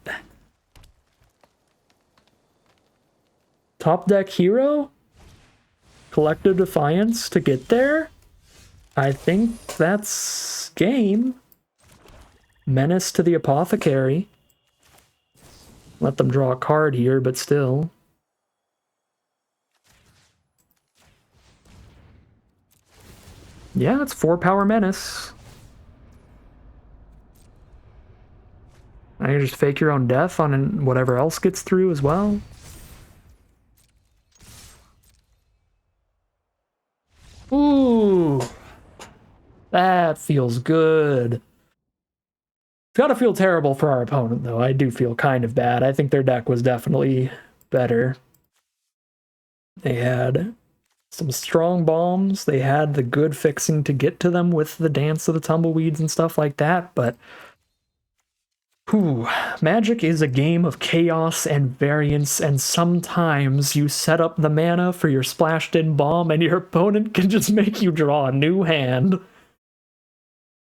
Top deck hero? Collective Defiance to get there? I think that's game. Menace to the Apothecary. Let them draw a card here, but still. Yeah, it's 4-power Menace. I can just fake your own death on whatever else gets through as well. Ooh, that feels good. It's gotta feel terrible for our opponent, though. I do feel kind of bad. I think their deck was definitely better. They had some strong bombs. They had the good fixing to get to them with the Dance of the Tumbleweeds and stuff like that, but Magic is a game of chaos and variance, and sometimes you set up the mana for your splashed-in bomb and your opponent can just make you draw a new hand.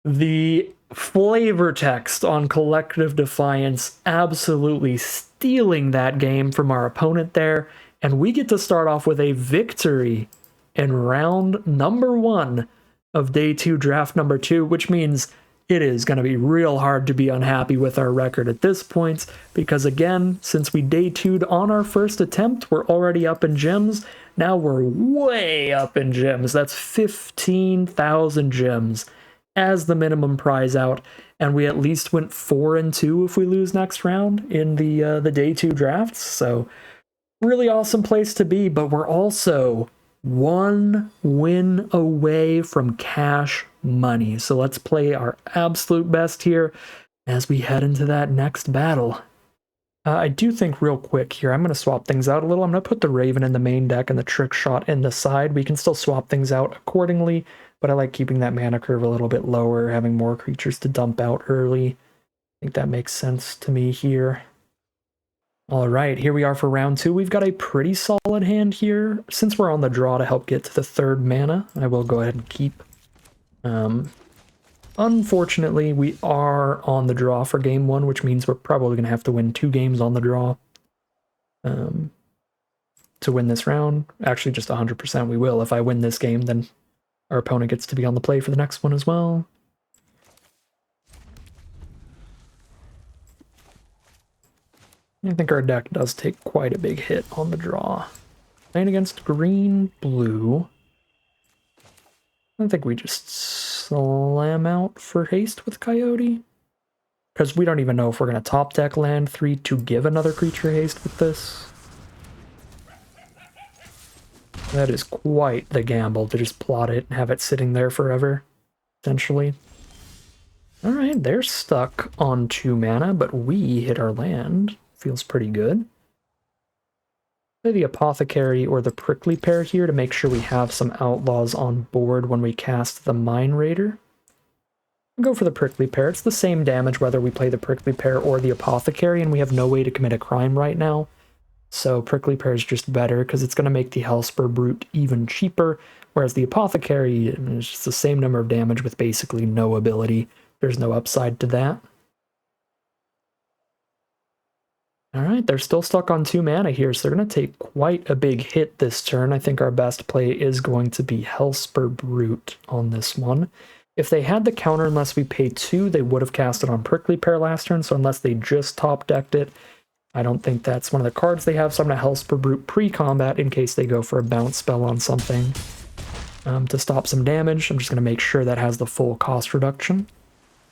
The flavor text on Collective Defiance absolutely stealing that game from our opponent there, and we get to start off with a victory in round number 1 of day 2, draft number 2, which means it is going to be real hard to be unhappy with our record at this point, because again, since we day 2'd on our first attempt, we're already up in gems. Now we're way up in gems. That's 15,000 gems as the minimum prize out, and we at least went 4-2 if we lose next round in the day 2 drafts. So really awesome place to be, but we're also 1 win away from cash money. So let's play our absolute best here as we head into that next battle. I do think real quick here, I'm going to swap things out a little. I'm going to put the Raven in the main deck and the Trick Shot in the side. We can still swap things out accordingly, but I like keeping that mana curve a little bit lower, having more creatures to dump out early. I think that makes sense to me here. All right, here we are for round 2. We've got a pretty solid hand here. Since we're on the draw to help get to the 3rd mana, I will go ahead and keep. Unfortunately, we are on the draw for game 1, which means we're probably going to have to win 2 games on the draw to win this round. Actually, just 100% we will. If I win this game, then our opponent gets to be on the play for the next one as well. I think our deck does take quite a big hit on the draw. Playing against green-blue. I think we just slam out for haste with Coyote. Because we don't even know if we're going to top deck land 3 to give another creature haste with this. That is quite the gamble to just plot it and have it sitting there forever, essentially. Alright, they're stuck on 2 mana, but we hit our land. Feels pretty good. Play the Apothecary or the Prickly Pear here to make sure we have some Outlaws on board when we cast the Mine Raider. I'll go for the Prickly Pear. It's the same damage whether we play the Prickly Pear or the Apothecary, and we have no way to commit a crime right now. So Prickly Pear is just better because it's going to make the Hellspur Brute even cheaper, whereas the Apothecary is just the same number of damage with basically no ability. There's no upside to that. Alright, they're still stuck on 2 mana here, so they're going to take quite a big hit this turn. I think our best play is going to be Hellspur Brute on this one. If they had the counter unless we pay 2, they would have cast it on Prickly Pear last turn, so unless they just top-decked it, I don't think that's one of the cards they have, so I'm going to Hellspur Brute pre-combat in case they go for a bounce spell on something to stop some damage. I'm just going to make sure that has the full cost reduction.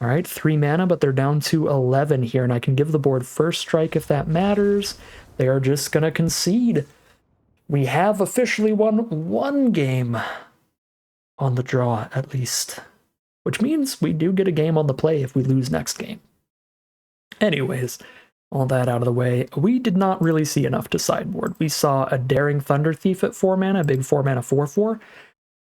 Alright, 3 mana, but they're down to 11 here, and I can give the board first strike if that matters. They are just going to concede. We have officially won 1 game on the draw, at least. Which means we do get a game on the play if we lose next game. Anyways, all that out of the way, we did not really see enough to sideboard. We saw a Daring Thunder Thief at 4 mana, a big 4 mana 4/4.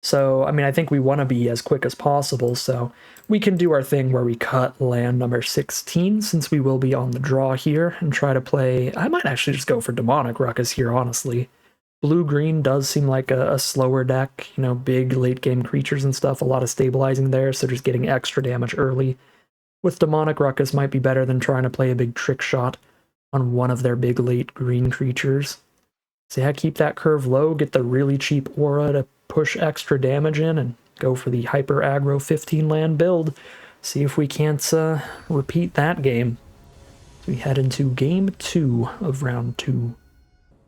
So, I mean, I think we want to be as quick as possible, so we can do our thing where we cut land number 16, since we will be on the draw here, and try to play... I might actually just go for Demonic Ruckus here, honestly. Blue-green does seem like a slower deck, you know, big late-game creatures and stuff, a lot of stabilizing there, so just getting extra damage early with Demonic Ruckus might be better than trying to play a big Trick Shot on one of their big late green creatures. So yeah, keep that curve low, get the really cheap aura to push extra damage in, and go for the hyper aggro 15 land build. See if we can't repeat that game. So we head into game 2 of round 2.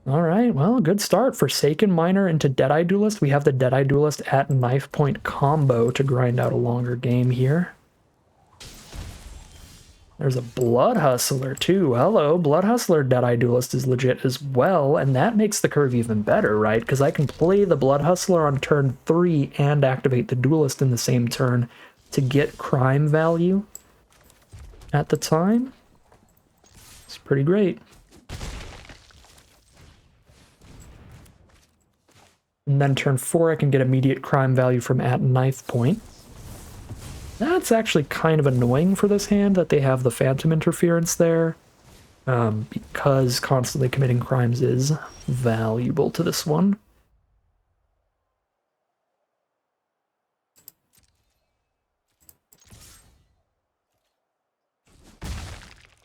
All right, well, good start. Forsaken Miner into Deadeye Duelist. We have the Deadeye Duelist at knife point combo to grind out a longer game here. There's a Blood Hustler too. Hello, Blood Hustler Deadeye Duelist is legit as well, and that makes the curve even better, right? Because I can play the Blood Hustler on turn 3 and activate the Duelist in the same turn to get crime value at the time. It's pretty great. And then turn 4 I can get immediate crime value from at knife point. That's actually kind of annoying for this hand that they have the Phantom Interference there, because constantly committing crimes is valuable to this one.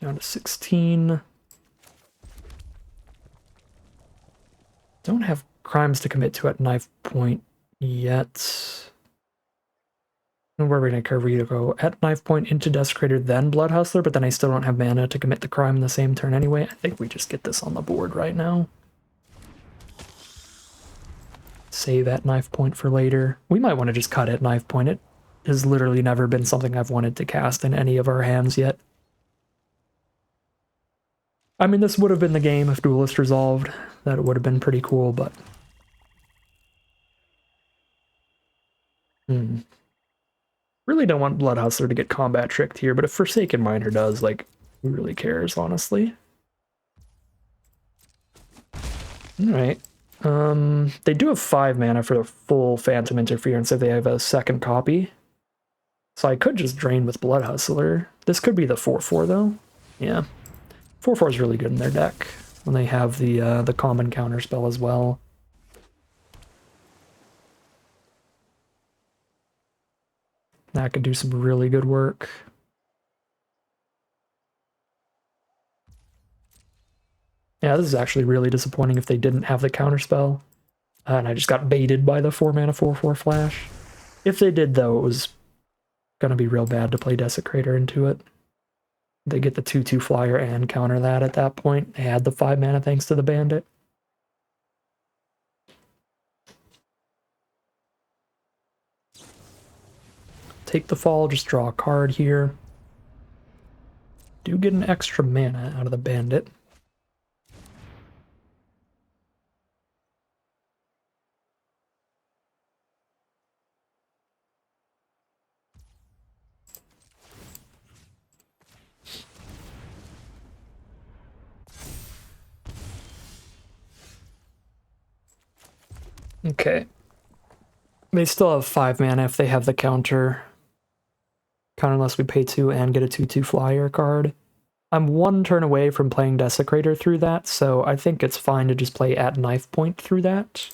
Down to 16. Don't have crimes to commit to at knife point yet. Where we're going to curve you to go at knife point into Desecrator, then Blood Hustler, but then I still don't have mana to commit the crime in the same turn anyway. I think we just get this on the board right now. Save at knife point for later. We might want to just cut at knife point. It has literally never been something I've wanted to cast in any of our hands yet. I mean, this would have been the game if Duelist resolved. That would have been pretty cool, but... Really don't want Blood Hustler to get combat tricked here, but if Forsaken Miner does, like, who really cares, honestly? Alright. They do have 5 mana for the full Phantom Interference if they have a second copy. So I could just drain with Blood Hustler. This could be the 4/4 though. Yeah. 4/4 is really good in their deck when they have the common counter spell as well. That could do some really good work. Yeah, this is actually really disappointing if they didn't have the counterspell. And I just got baited by the 4-mana 4/4 flash. If they did, though, it was going to be real bad to play Desecrator into it. They get the 2/2 flyer and counter that at that point. They had the 5 mana thanks to the Bandit. Take the fall, just draw a card here. Do get an extra mana out of the Bandit. Okay. They still have 5 mana if they have the counter. Counter unless we pay 2 and get a 2/2 flyer card. I'm 1 turn away from playing Desecrator through that, so I think it's fine to just play at knife point through that.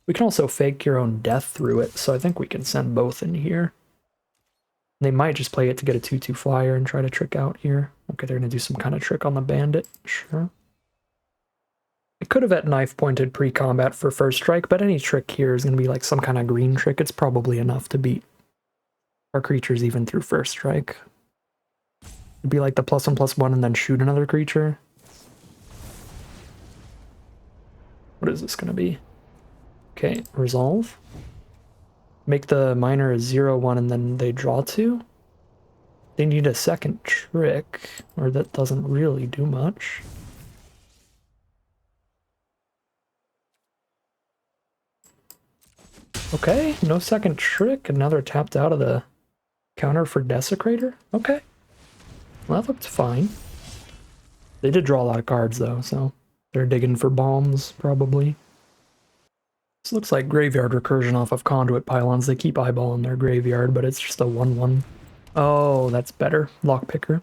We can also fake your own death through it, so I think we can send both in here. They might just play it to get a 2/2 flyer and try to trick out here. Okay, they're going to do some kind of trick on the Bandit. Sure. It could have at knife pointed pre-combat for first strike, but any trick here is going to be like some kind of green trick. It's probably enough to beat our creatures even through first strike. It'd be like the +1/+1 and then shoot another creature. What is this going to be? Okay, resolve. Make the miner a 0/1 and then they draw 2. They need a second trick, or that doesn't really do much. Okay, no second trick, and now they're tapped out of the counter for Desecrator? Okay. Well, that looked fine. They did draw a lot of cards, though, so they're digging for bombs, probably. This looks like graveyard recursion off of conduit pylons. They keep eyeballing their graveyard, but it's just a 1/1. Oh, that's better. Lockpicker.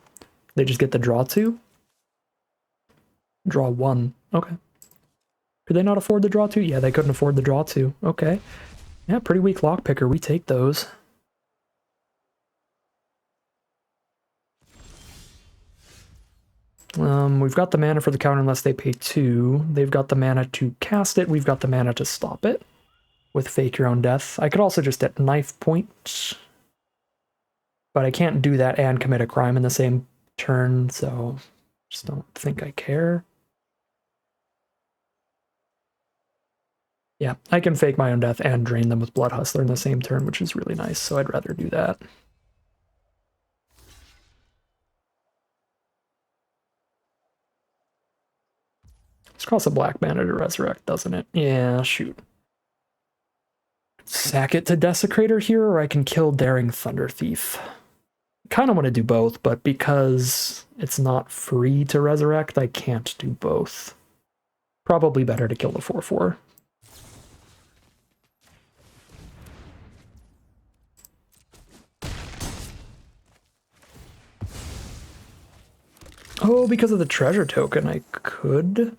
They just get the draw 2? Draw 1. Okay. Could they not afford the draw 2? Yeah, they couldn't afford the draw 2. Okay. Yeah, pretty weak lockpicker. We take those. We've got the mana for the counter unless they pay 2. They've got the mana to cast it. We've got the mana to stop it with Fake Your Own Death. I could also just at Knife Point, but I can't do that and commit a crime in the same turn, so just don't think I care. Yeah, I can Fake My Own Death and drain them with Blood Hustler in the same turn, which is really nice, so I'd rather do that. This costs a black mana to resurrect, doesn't it? Yeah, shoot. Sack it to Desecrator here, or I can kill Daring Thunder Thief. Kind of want to do both, but because it's not free to resurrect, I can't do both. Probably better to kill the 4/4. Oh, because of the treasure token, I could.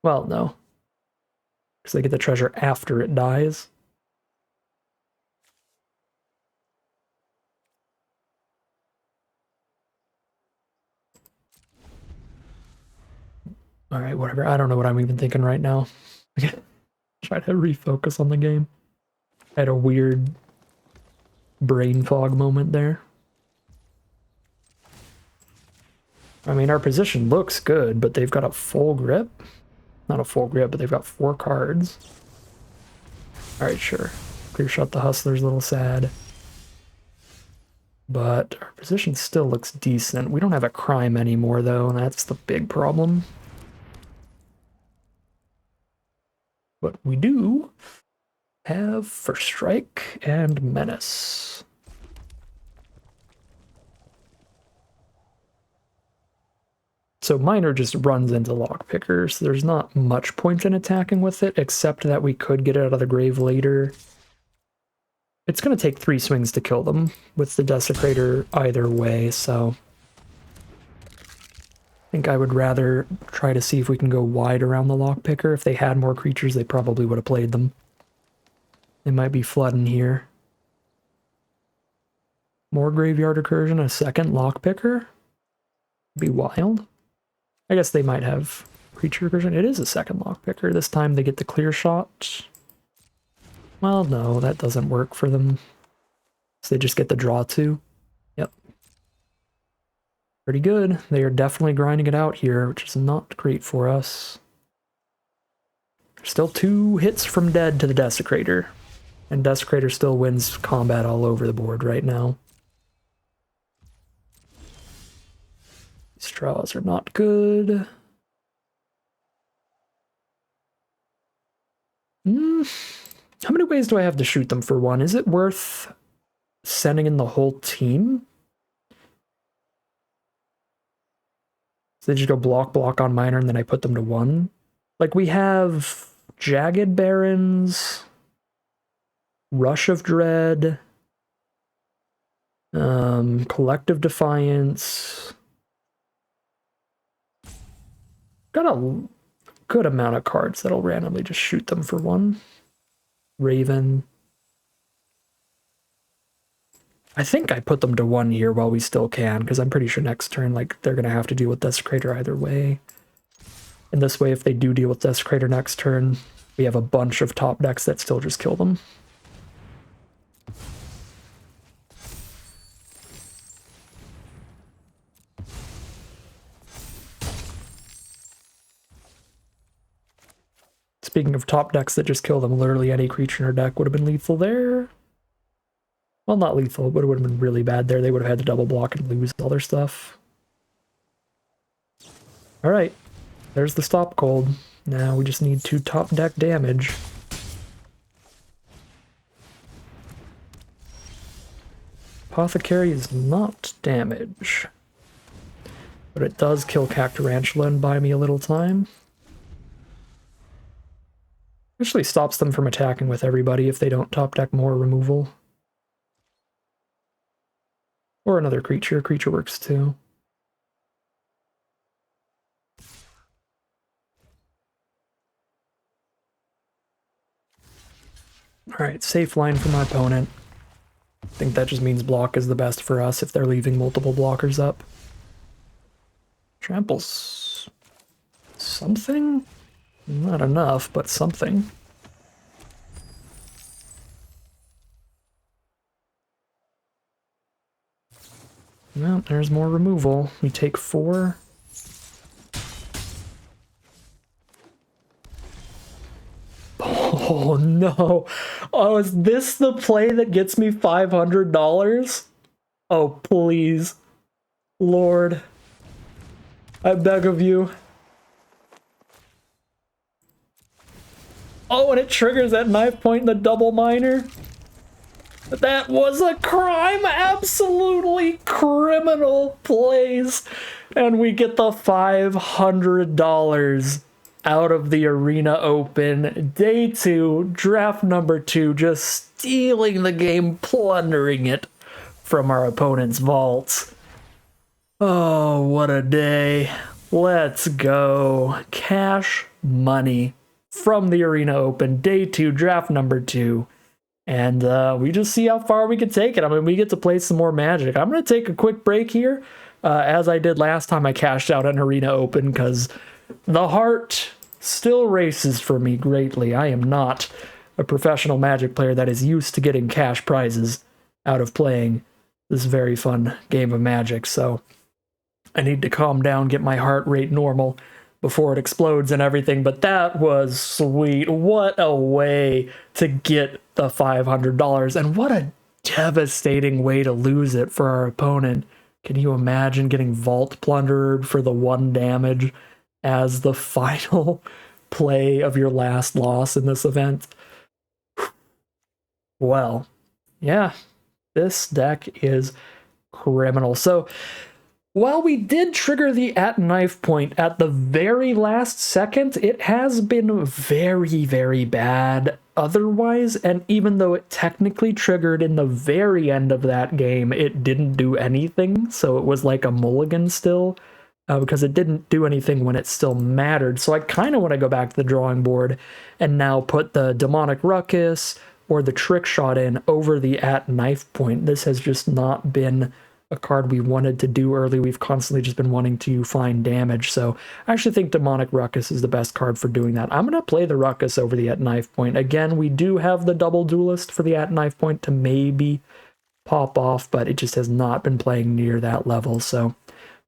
Well, no. Because they get the treasure after it dies. Alright, whatever. I don't know what I'm even thinking right now. Try to refocus on the game. I had a weird brain fog moment there. I mean, our position looks good, but they've got a full grip. Not a full grip, but they've got 4 cards. Alright, sure. Clear Shot the Hustler's a little sad. But our position still looks decent. We don't have a crime anymore, though, and that's the big problem. But we do have First Strike and Menace. So Miner just runs into Lockpicker, so there's not much point in attacking with it, except that we could get it out of the grave later. It's going to take 3 swings to kill them with the Desecrator either way, so I think I would rather try to see if we can go wide around the Lockpicker. If they had more creatures, they probably would have played them. They might be flooding here. More Graveyard Recursion, a second Lockpicker? Be wild. I guess they might have creature recursion. It is a second Lockpicker. This time they get the Clear Shot. Well, no, that doesn't work for them. So they just get the draw 2. Yep. Pretty good. They are definitely grinding it out here, which is not great for us. Still 2 hits from dead to the Desecrator. And Desecrator still wins combat all over the board right now. These draws are not good. How many ways do I have to shoot them for 1? Is it worth sending in the whole team? So they just go block on Miner and then I put them to 1? Like we have Jagged Barons, Rush of Dread, Collective Defiance. Got a good amount of cards that'll randomly just shoot them for 1. Raven. I think I put them to 1 here while we still can, because I'm pretty sure next turn, like, they're going to have to deal with Desecrator either way. And this way, if they do deal with Desecrator next turn, we have a bunch of top decks that still just kill them. Speaking of top decks that just kill them, literally any creature in our deck would have been lethal there. Well, not lethal, but it would have been really bad there. They would have had to double block and lose all their stuff. Alright, there's the stop cold. Now we just need 2 top deck damage. Apothecary is not damage, but it does kill Cactarantula and buy me a little time. Actually stops them from attacking with everybody if they don't top deck more removal. Or another creature. Creature works too. Alright, safe line for my opponent. I think that just means block is the best for us if they're leaving multiple blockers up. Tramples something? Not enough, but something. Well, there's more removal. We take 4. Oh no. Oh, is this the play that gets me $500? Oh, please. Lord. I beg of you. Oh, and it triggers that knife point in the double miner. That was a crime, absolutely criminal plays. And we get the $500 out of the Arena Open. Day 2, draft number 2, just stealing the game, plundering it from our opponent's vaults. Oh, what a day. Let's go. Cash money from the Arena Open. Day 2, draft number 2. And we just see how far we can take it. I mean, we get to play some more Magic. I'm going to take a quick break here. As I did last time I cashed out an Arena Open, because the heart still races for me greatly. I am not a professional Magic player that is used to getting cash prizes out of playing this very fun game of Magic. So I need to calm down, get my heart rate normal before it explodes and everything, but that was sweet. What a way to get the $500, and what a devastating way to lose it for our opponent. Can you imagine getting Vault Plundered for the 1 damage as the final play of your last loss in this event? Well, yeah, this deck is criminal. So, while we did trigger the at knife point at the very last second, it has been very, very bad otherwise, and even though it technically triggered in the very end of that game, it didn't do anything, so it was like a mulligan still, because it didn't do anything when it still mattered. So I kind of want to go back to the drawing board and now put the Demonic Ruckus or the Trick Shot in over the at knife point. This has just not been a card we wanted to do early. We've constantly just been wanting to find damage, so I actually think Demonic Ruckus is the best card for doing that. I'm going to play the Ruckus over the at knife point. Again, we do have the double duelist for the at knife point to maybe pop off, but it just has not been playing near that level. So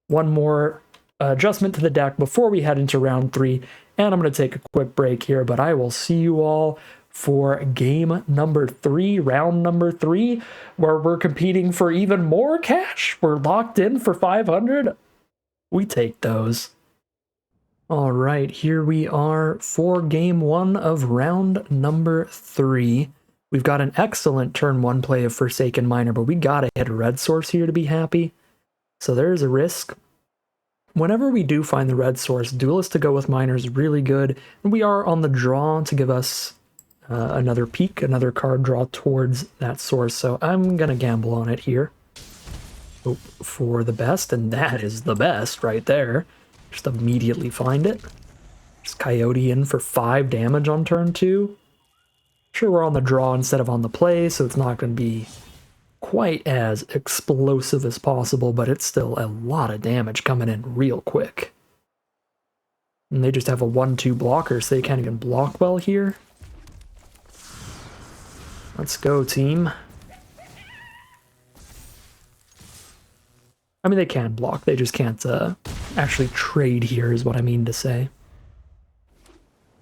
one more adjustment to the deck before we head into round 3, and I'm going to take a quick break here, but I will see you all for game number 3, round number 3, where we're competing for even more cash. We're locked in for 500. We take those. All right, here we are for game 1 of round number 3. We've got an excellent turn 1 play of Forsaken Miner, but we gotta hit a red source here to be happy. So there's a risk. Whenever we do find the red source, Duelist to go with Miner is really good, and we are on the draw to give us another peek, another card draw towards that source, so I'm gonna gamble on it here. Hope for the best, and that is the best right there. Just immediately find it. Just Coyote in for 5 damage on turn 2. Sure, we're on the draw instead of on the play, so it's not going to be quite as explosive as possible, but it's still a lot of damage coming in real quick. And they just have a 1-2 blocker, so they can't even block well here. Let's go, team. I mean, they can block, they just can't actually trade here, is what I mean to say.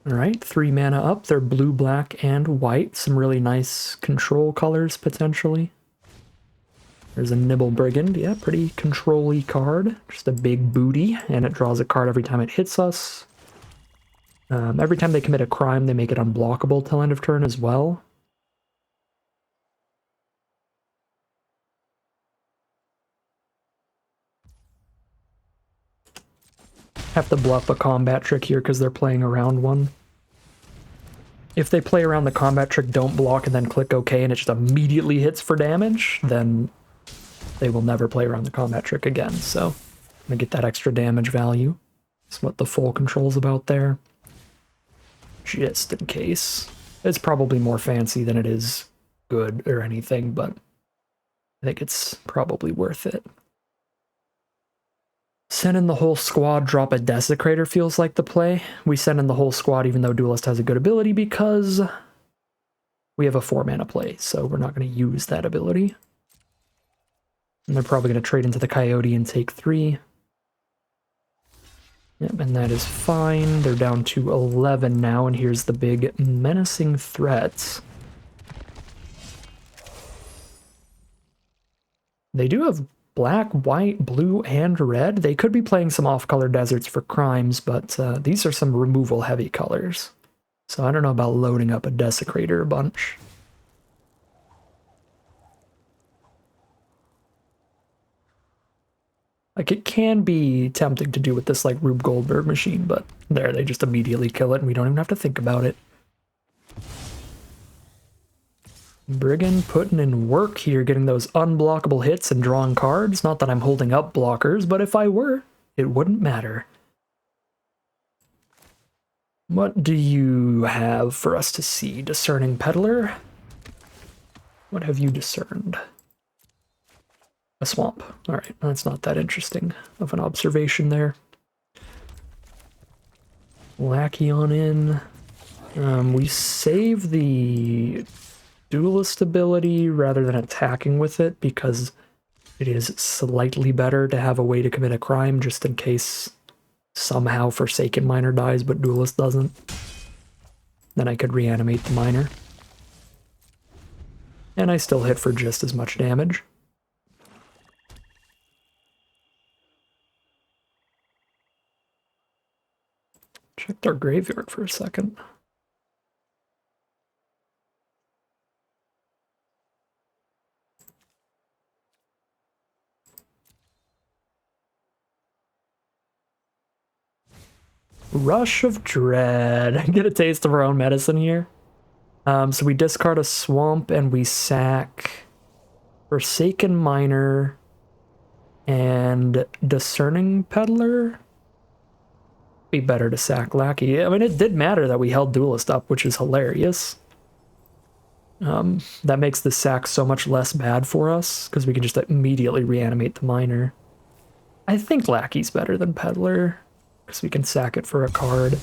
Alright, 3 mana up. They're blue, black, and white. Some really nice control colors, potentially. There's a Nibble Brigand. Yeah, pretty control-y card. Just a big booty, and it draws a card every time it hits us. Every time they commit a crime, they make it unblockable till end of turn as well. Have to bluff a combat trick here because they're playing around one. If they play around the combat trick, don't block, and then click OK, and it just immediately hits for damage, then they will never play around the combat trick again. So I'm going to get that extra damage value. That's what the full control's about there. Just in case. It's probably more fancy than it is good or anything, but I think it's probably worth it. Send in the whole squad, drop a Desecrator feels like the play. We send in the whole squad even though Duelist has a good ability because we have a 4-mana play, so we're not going to use that ability. And they're probably going to trade into the Coyote and take 3. Yep, and that is fine. They're down to 11 now, and here's the big menacing threats. They do have black, white, blue, and red. They could be playing some off-color deserts for crimes, but these are some removal-heavy colors. So I don't know about loading up a Desecrator a bunch. Like, it can be tempting to do with this, like, Rube Goldberg machine, but there, they just immediately kill it, and we don't even have to think about it. Brigand putting in work here, getting those unblockable hits and drawing cards. Not that I'm holding up blockers, but if I were, it wouldn't matter. What do you have for us to see, Discerning Peddler? What have you discerned? A swamp. Alright, that's not that interesting of an observation there. Lackey on in. We save the Duelist ability rather than attacking with it because it is slightly better to have a way to commit a crime just in case somehow Forsaken Miner dies but Duelist doesn't. Then I could reanimate the Miner. And I still hit for just as much damage. Checked our graveyard for a second. Rush of Dread. Get a taste of our own medicine here. So we discard a swamp and we sack Forsaken Miner and Discerning Peddler. Be better to sack Lackey. I mean, it did matter that we held Duelist up, which is hilarious. That makes the sack so much less bad for us because we can just immediately reanimate the Miner. I think Lackey's better than Peddler because we can sack it for a card.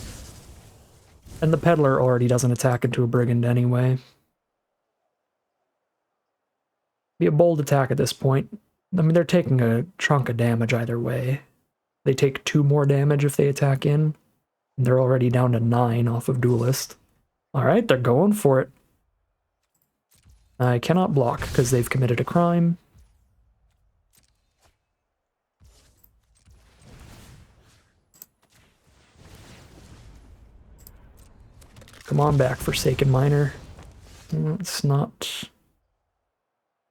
And the Peddler already doesn't attack into a Brigand anyway. Be a bold attack at this point. I mean, they're taking a chunk of damage either way. They take 2 more damage if they attack in. And they're already down to 9 off of Duelist. Alright, they're going for it. I cannot block because they've committed a crime. Come on back, Forsaken Miner. It's not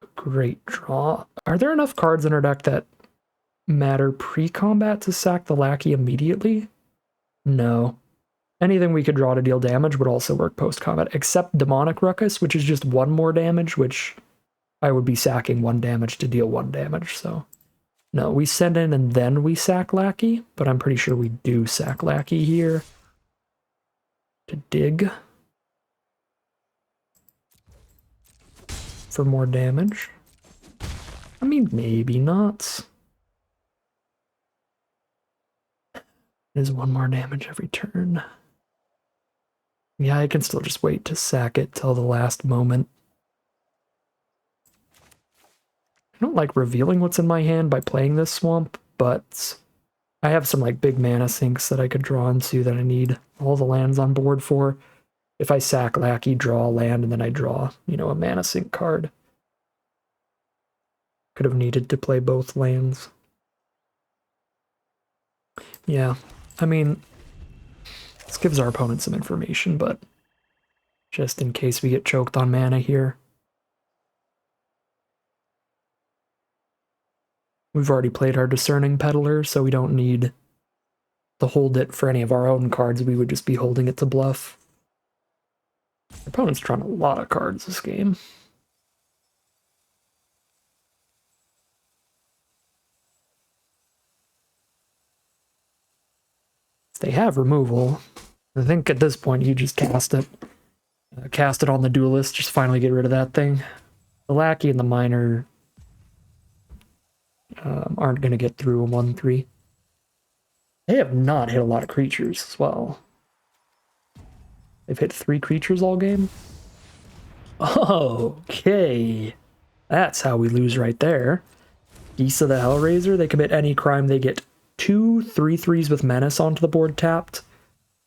a great draw. Are there enough cards in our deck that matter pre-combat to sack the Lackey immediately? No. Anything we could draw to deal damage would also work post-combat, except Demonic Ruckus, which is just 1 more damage, which I would be sacking 1 damage to deal 1 damage, so... No, we send in and then we sack Lackey, but I'm pretty sure we do sack Lackey here. To dig for more damage. I mean, maybe not. There's 1 more damage every turn. Yeah, I can still just wait to sack it till the last moment. I don't like revealing what's in my hand by playing this swamp, but I have some like big mana sinks that I could draw into that I need all the lands on board for. If I sack Lackey, draw a land, and then I draw, you know, a mana sink card. Could have needed to play both lands. Yeah, I mean, this gives our opponent some information, but just in case we get choked on mana here. We've already played our Discerning Peddler, so we don't need to hold it for any of our own cards. We would just be holding it to bluff. Our opponent's drawing a lot of cards this game. They have removal. I think at this point you just cast it. Cast it on the Duelist, just finally get rid of that thing. The Lackey and the Miner aren't going to get through a 1-3. They have not hit a lot of creatures as well. They've hit 3 creatures all game. Okay. That's how we lose right there. Gisa the Hellraiser, they commit any crime, they get 2 3/3s with Menace onto the board tapped.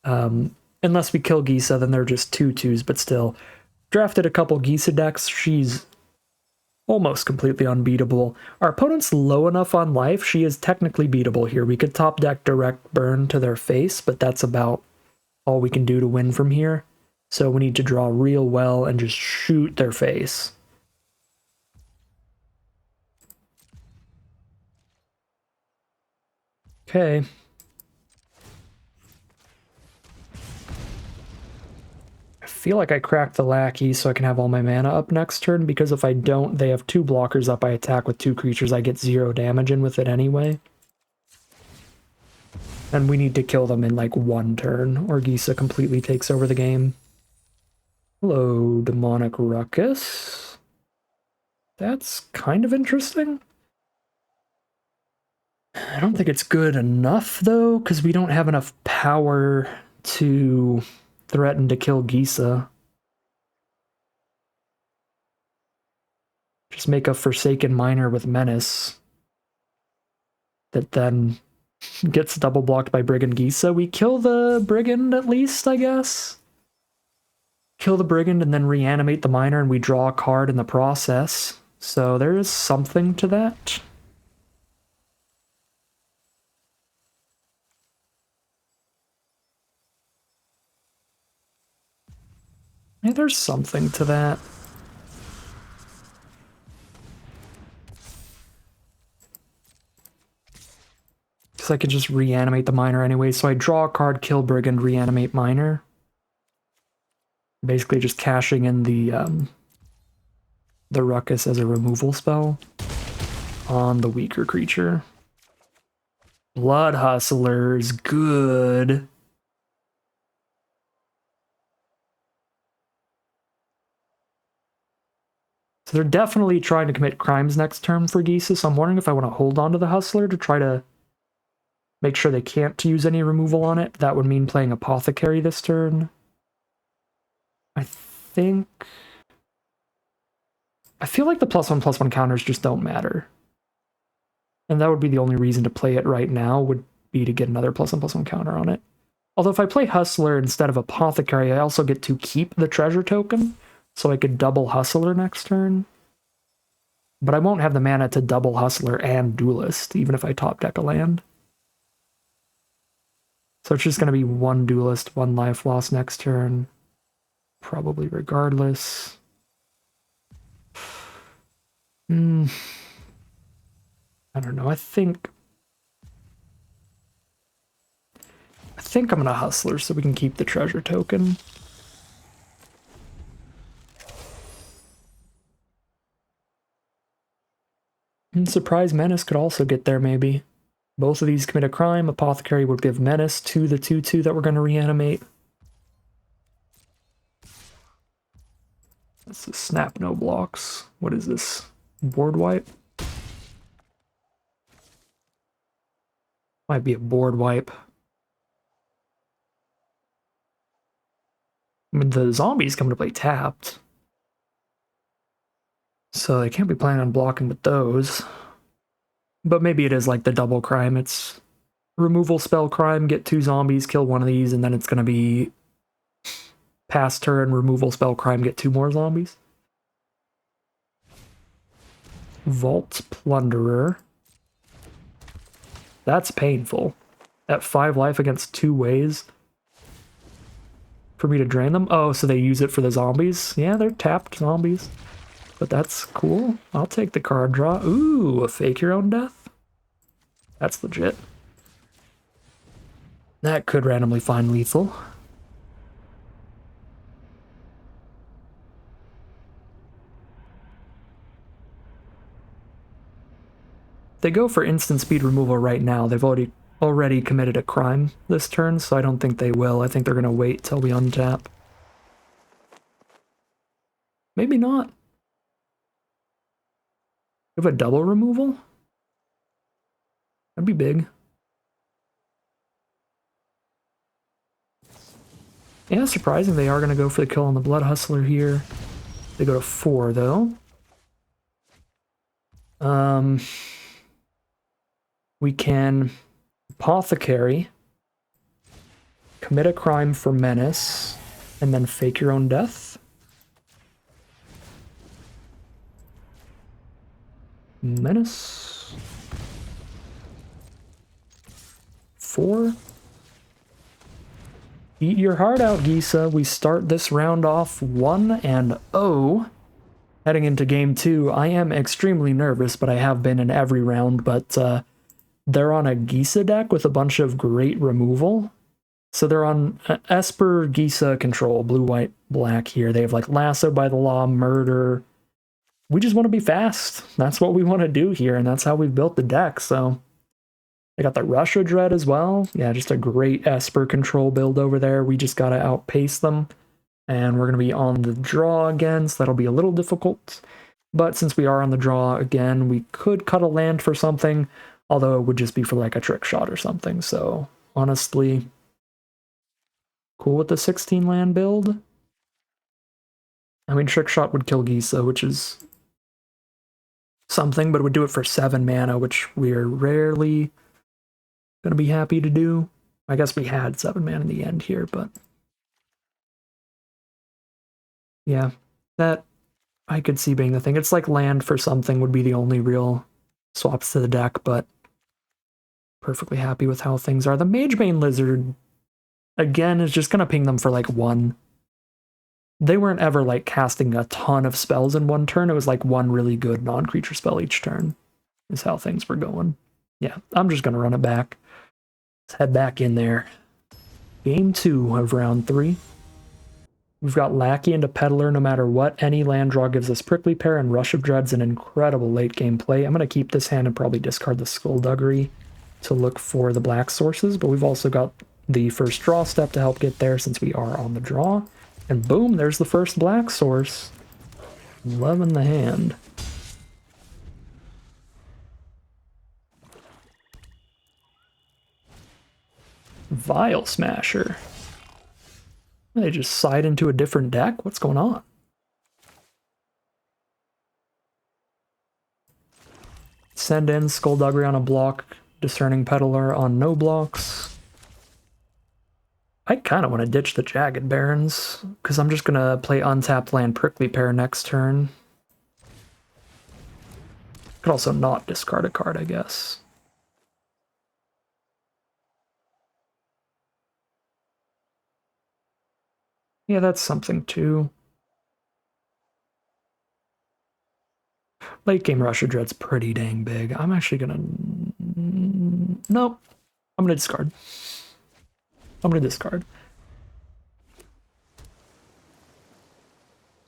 Unless we kill Gisa, then they're just 2/2s, but still. Drafted a couple Gisa decks, she's almost completely unbeatable. Our opponent's low enough on life, she is technically beatable here. We could top deck direct burn to their face, but that's about all we can do to win from here. So we need to draw real well and just shoot their face. Okay. I feel like I cracked the Lackey so I can have all my mana up next turn, because if I don't, they have 2 blockers up, I attack with 2 creatures, I get 0 damage in with it anyway. And we need to kill them in like 1 turn, or Gisa completely takes over the game. Hello, Demonic Ruckus. That's kind of interesting. I don't think it's good enough, though, because we don't have enough power to threaten to kill Gisa. Just make a Forsaken Miner with Menace that then gets double blocked by Brigand Gisa. We kill the Brigand at least, I guess. Kill the Brigand and then reanimate the Miner, and we draw a card in the process. So there is something to that. Yeah, there's something to that. Because I could just reanimate the Miner anyway. So I draw a card, kill Brigand, reanimate Miner. Basically just cashing in the Ruckus as a removal spell on the weaker creature. Blood Hustlers, good. So they're definitely trying to commit crimes next turn for Gisa, so I'm wondering if I want to hold on to the Hustler to try to make sure they can't use any removal on it. That would mean playing Apothecary this turn. I feel like the +1/+1 counters just don't matter. And that would be the only reason to play it right now, would be to get another +1/+1 counter on it. Although if I play Hustler instead of Apothecary, I also get to keep the treasure token, so I could double Hustler next turn. But I won't have the mana to double Hustler and Duelist, even if I top deck a land. So it's just going to be 1 Duelist, 1 life loss next turn. Probably regardless. I don't know, I think I'm going to Hustler so we can keep the treasure token. And Surprise Menace could also get there, maybe. Both of these commit a crime. Apothecary would give Menace to the 2/2 that we're going to reanimate. That's a Snap No Blocks. What is this? Board wipe? Might be a board wipe. I mean, the zombies come to play tapped. So they can't be planning on blocking with those. But maybe it is like the double crime. It's removal spell crime, get 2 zombies, kill 1 of these, and then it's going to be pass turn, removal spell crime, get 2 more zombies. Vault Plunderer. That's painful. At 5 life against 2 ways for me to drain them. Oh, so they use it for the zombies? Yeah, they're tapped zombies. But that's cool. I'll take the card draw. Ooh, a Fake Your Own Death? That's legit. That could randomly find lethal. They go for instant speed removal right now. They've already committed a crime this turn, so I don't think they will. I think they're going to wait till we untap. Maybe not. We have a double removal? That'd be big. Yeah, surprising they are going to go for the kill on the Blood Hustler here. They go to 4, though. We can Apothecary, commit a crime for menace, and then fake your own death. Menace. 4. Eat your heart out, Gisa. We start this round off 1-0. Heading into game 2, I am extremely nervous, but I have been in every round, but they're on a Gisa deck with a bunch of great removal. So they're on Esper, Gisa control, blue, white, black here. They have like Lasso by the Law, Murder. We just want to be fast. That's what we want to do here, and that's how we've built the deck, so... They got the Russia Dread as well. Yeah, just a great Esper control build over there. We just gotta outpace them. And we're gonna be on the draw again, so that'll be a little difficult. But since we are on the draw again, we could cut a land for something, although it would just be for like a trick shot or something. So honestly, cool with the 16 land build. I mean, trick shot would kill Gisa, which is something, but it would do it for 7 mana, which we're rarely gonna be happy to do. I guess we had 7 mana in the end here, but yeah, that I could see being the thing. It's like land for something would be the only real swaps to the deck, but perfectly happy with how things are. The Magebane Lizard, again, is just gonna ping them for like 1. They weren't ever like casting a ton of spells in one turn. It was like 1 really good non-creature spell each turn is how things were going. Yeah, I'm just gonna run it back. Let's head back in there. Game 2 of round 3. We've got Lackey into Peddler no matter what. Any land draw gives us Prickly Pear, and Rush of Dread's an incredible late game play. I'm going to keep this hand and probably discard the Skullduggery to look for the black sources, but we've also got the first draw step to help get there since we are on the draw. And boom, there's the first black source. Loving the hand. Vial Smasher. They just side into a different deck? What's going on? Send in Skullduggery on a block, Discerning Peddler on no blocks. I kind of want to ditch the Jagged Barons, because I'm just going to play untapped land Prickly Pear next turn. Could also not discard a card, I guess. Yeah, that's something too. Late game Russia Dread's pretty dang big. I'm actually gonna... Nope. I'm gonna discard. I'm gonna discard.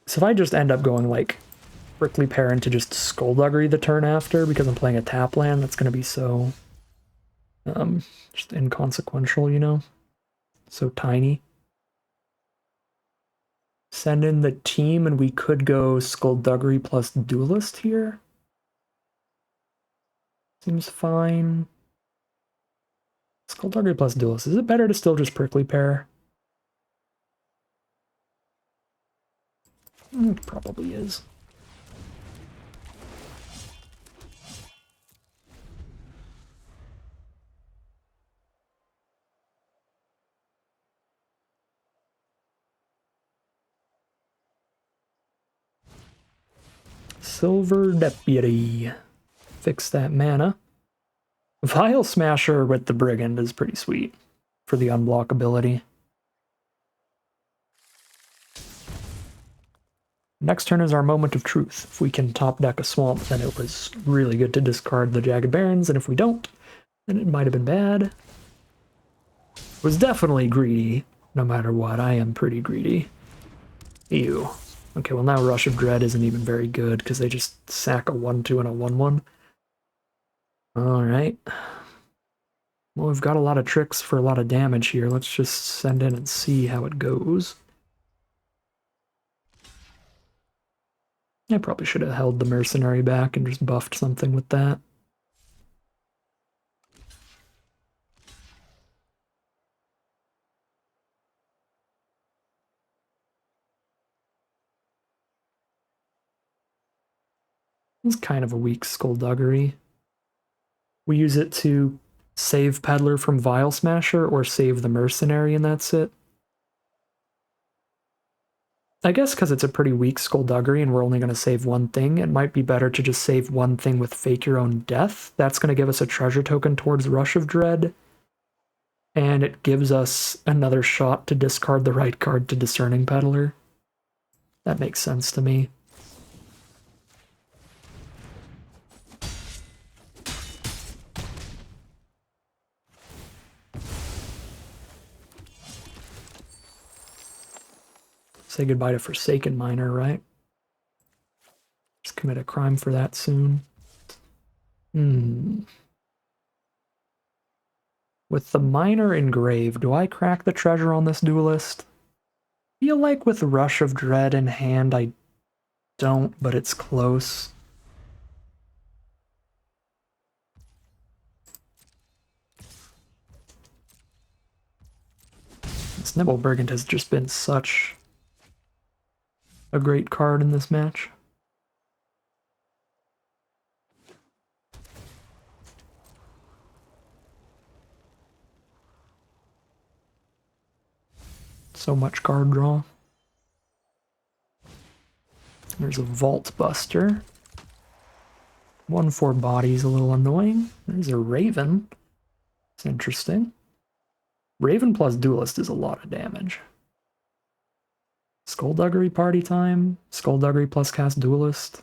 So if I just end up going like Prickly Pear into just Skullduggery the turn after because I'm playing a tap land, that's gonna be so... just inconsequential, you know? So tiny. Send in the team, and we could go Skullduggery plus Duelist here. Seems fine. Skullduggery plus Duelist. Is it better to still just Prickly Pear? It probably is. Silver Deputy. Fix that mana. Vial Smasher with the Brigand is pretty sweet for the unblockability. Next turn is our moment of truth. If we can top deck a swamp, then it was really good to discard the Jagged Barons, and if we don't, then it might have been bad. It was definitely greedy, no matter what. I am pretty greedy. Ew. Okay, well now Rush of Dread isn't even very good, because they just sack a 1-2 and a 1-1. Alright. Well, we've got a lot of tricks for a lot of damage here. Let's just send in and see how it goes. I probably should have held the Mercenary back and just buffed something with that. It's kind of a weak skullduggery. We use it to save Peddler from Vile Smasher or save the Mercenary, and that's it. I guess because it's a pretty weak skullduggery and we're only going to save one thing, it might be better to just save one thing with Fake Your Own Death. That's going to give us a treasure token towards Rush of Dread, and it gives us another shot to discard the right card to Discerning Peddler. That makes sense to me. Say goodbye to Forsaken Miner, right? Just commit a crime for that soon. With the Miner engraved, do I crack the treasure on this duelist? I feel like with Rush of Dread in hand, I don't, but it's close. This Nibelbrigand has just been such a great card in this match. So much card draw. There's a Vault Buster. 1/4 body's a little annoying. There's a Raven. It's interesting. Raven plus Duelist is a lot of damage. Skullduggery party time. Skullduggery plus cast Duelist.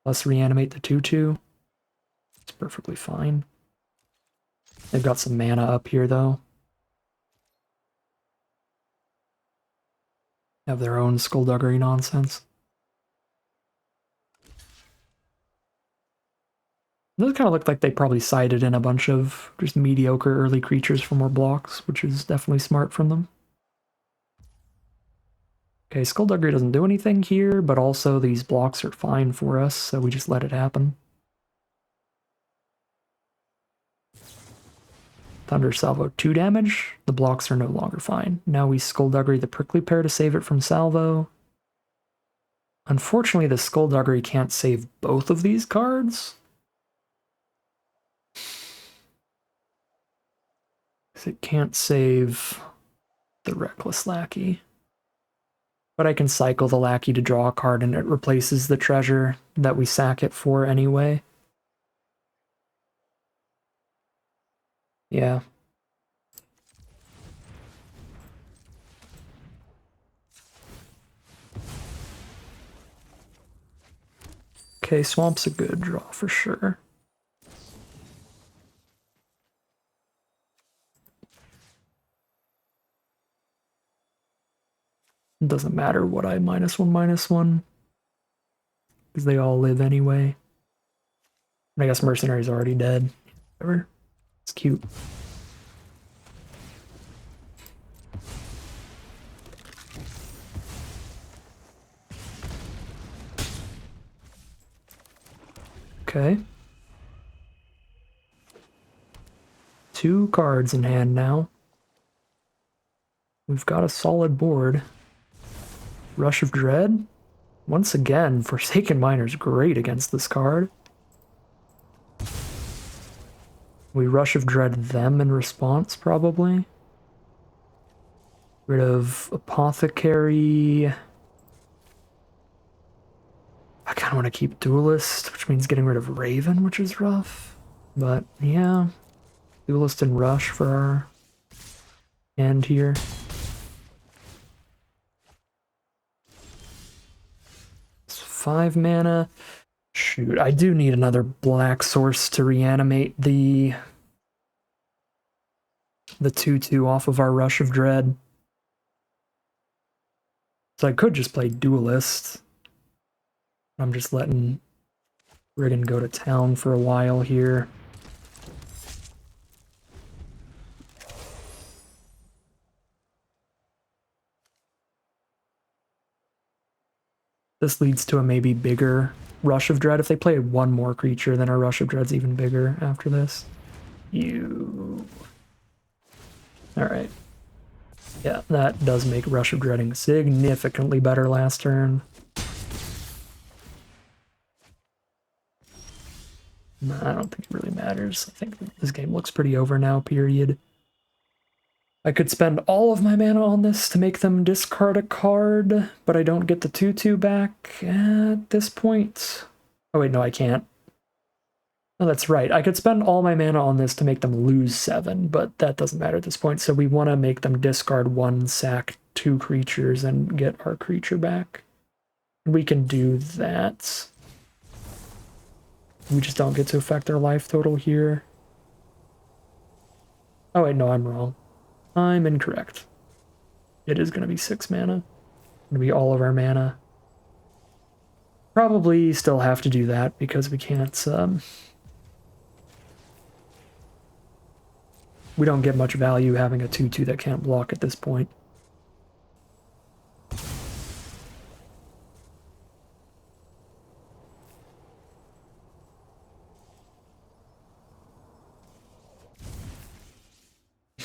Plus reanimate the 2/2. It's perfectly fine. They've got some mana up here though. Have their own skullduggery nonsense. Those kind of look like they probably sided in a bunch of just mediocre early creatures for more blocks, which is definitely smart from them. Okay, Skullduggery doesn't do anything here, but also these blocks are fine for us, so we just let it happen. Thunder Salvo 2 damage. The blocks are no longer fine. Now we Skullduggery the Prickly Pear to save it from Salvo. Unfortunately, the Skullduggery can't save both of these cards. Because it can't save the Reckless Lackey. But I can cycle the Lackey to draw a card and it replaces the treasure that we sack it for anyway. Yeah. Okay, Swamp's a good draw for sure. It doesn't matter what I -1/-1, because they all live anyway. I guess Mercenary's already dead. Whatever. It's cute. Okay. 2 cards in hand now. We've got a solid board. Rush of Dread. Once again, Forsaken Miner's great against this card. We Rush of Dread them in response, probably. Rid of Apothecary. I kind of want to keep Duelist, which means getting rid of Raven, which is rough. But yeah, Duelist and Rush for our hand here. It's 5 mana. Shoot, I do need another black source to reanimate the 2/2 off of our Rush of Dread. So I could just play Duelist. I'm just letting Riggin go to town for a while here. This leads to a maybe bigger Rush of Dread. If they play one more creature, then our Rush of Dread's even bigger after this. Alright. Yeah, that does make Rush of Dreading significantly better last turn. I don't think it really matters. I think this game looks pretty over now, period. I could spend all of my mana on this to make them discard a card, but I don't get the 2/2 back at this point. Oh wait, no, I can't. Oh, that's right. I could spend all my mana on this to make them lose 7, but that doesn't matter at this point. So we want to make them discard 1, sack 2 creatures, and get our creature back. We can do that. We just don't get to affect their life total here. Oh wait, no, I'm wrong. I'm incorrect. It is going to be 6 mana. It's going to be all of our mana. Probably still have to do that because we can't... we don't get much value having a 2/2 that can't block at this point.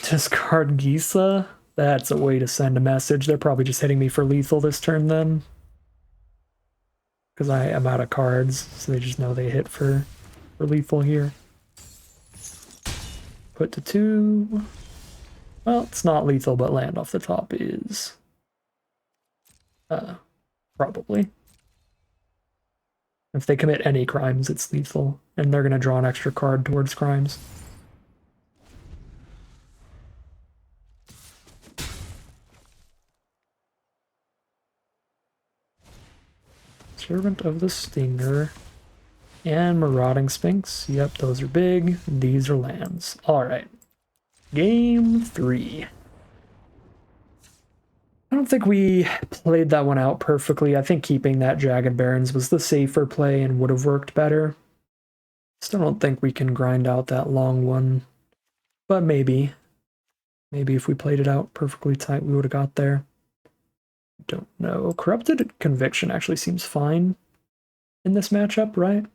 Discard Gisa? That's a way to send a message. They're probably just hitting me for lethal this turn then. Because I am out of cards, so they just know they hit for lethal here. Put to 2. Well, it's not lethal, but land off the top is. Probably. If they commit any crimes, it's lethal. And they're going to draw an extra card towards crimes. Servant of the Stinger. And Marauding Sphinx. Yep, those are big. These are lands. Alright. Game 3. I don't think we played that one out perfectly. I think keeping that Jagged Barrens was the safer play and would have worked better. Still don't think we can grind out that long one. But maybe. Maybe if we played it out perfectly tight, we would have got there. Don't know. Corrupted Conviction actually seems fine in this matchup, right?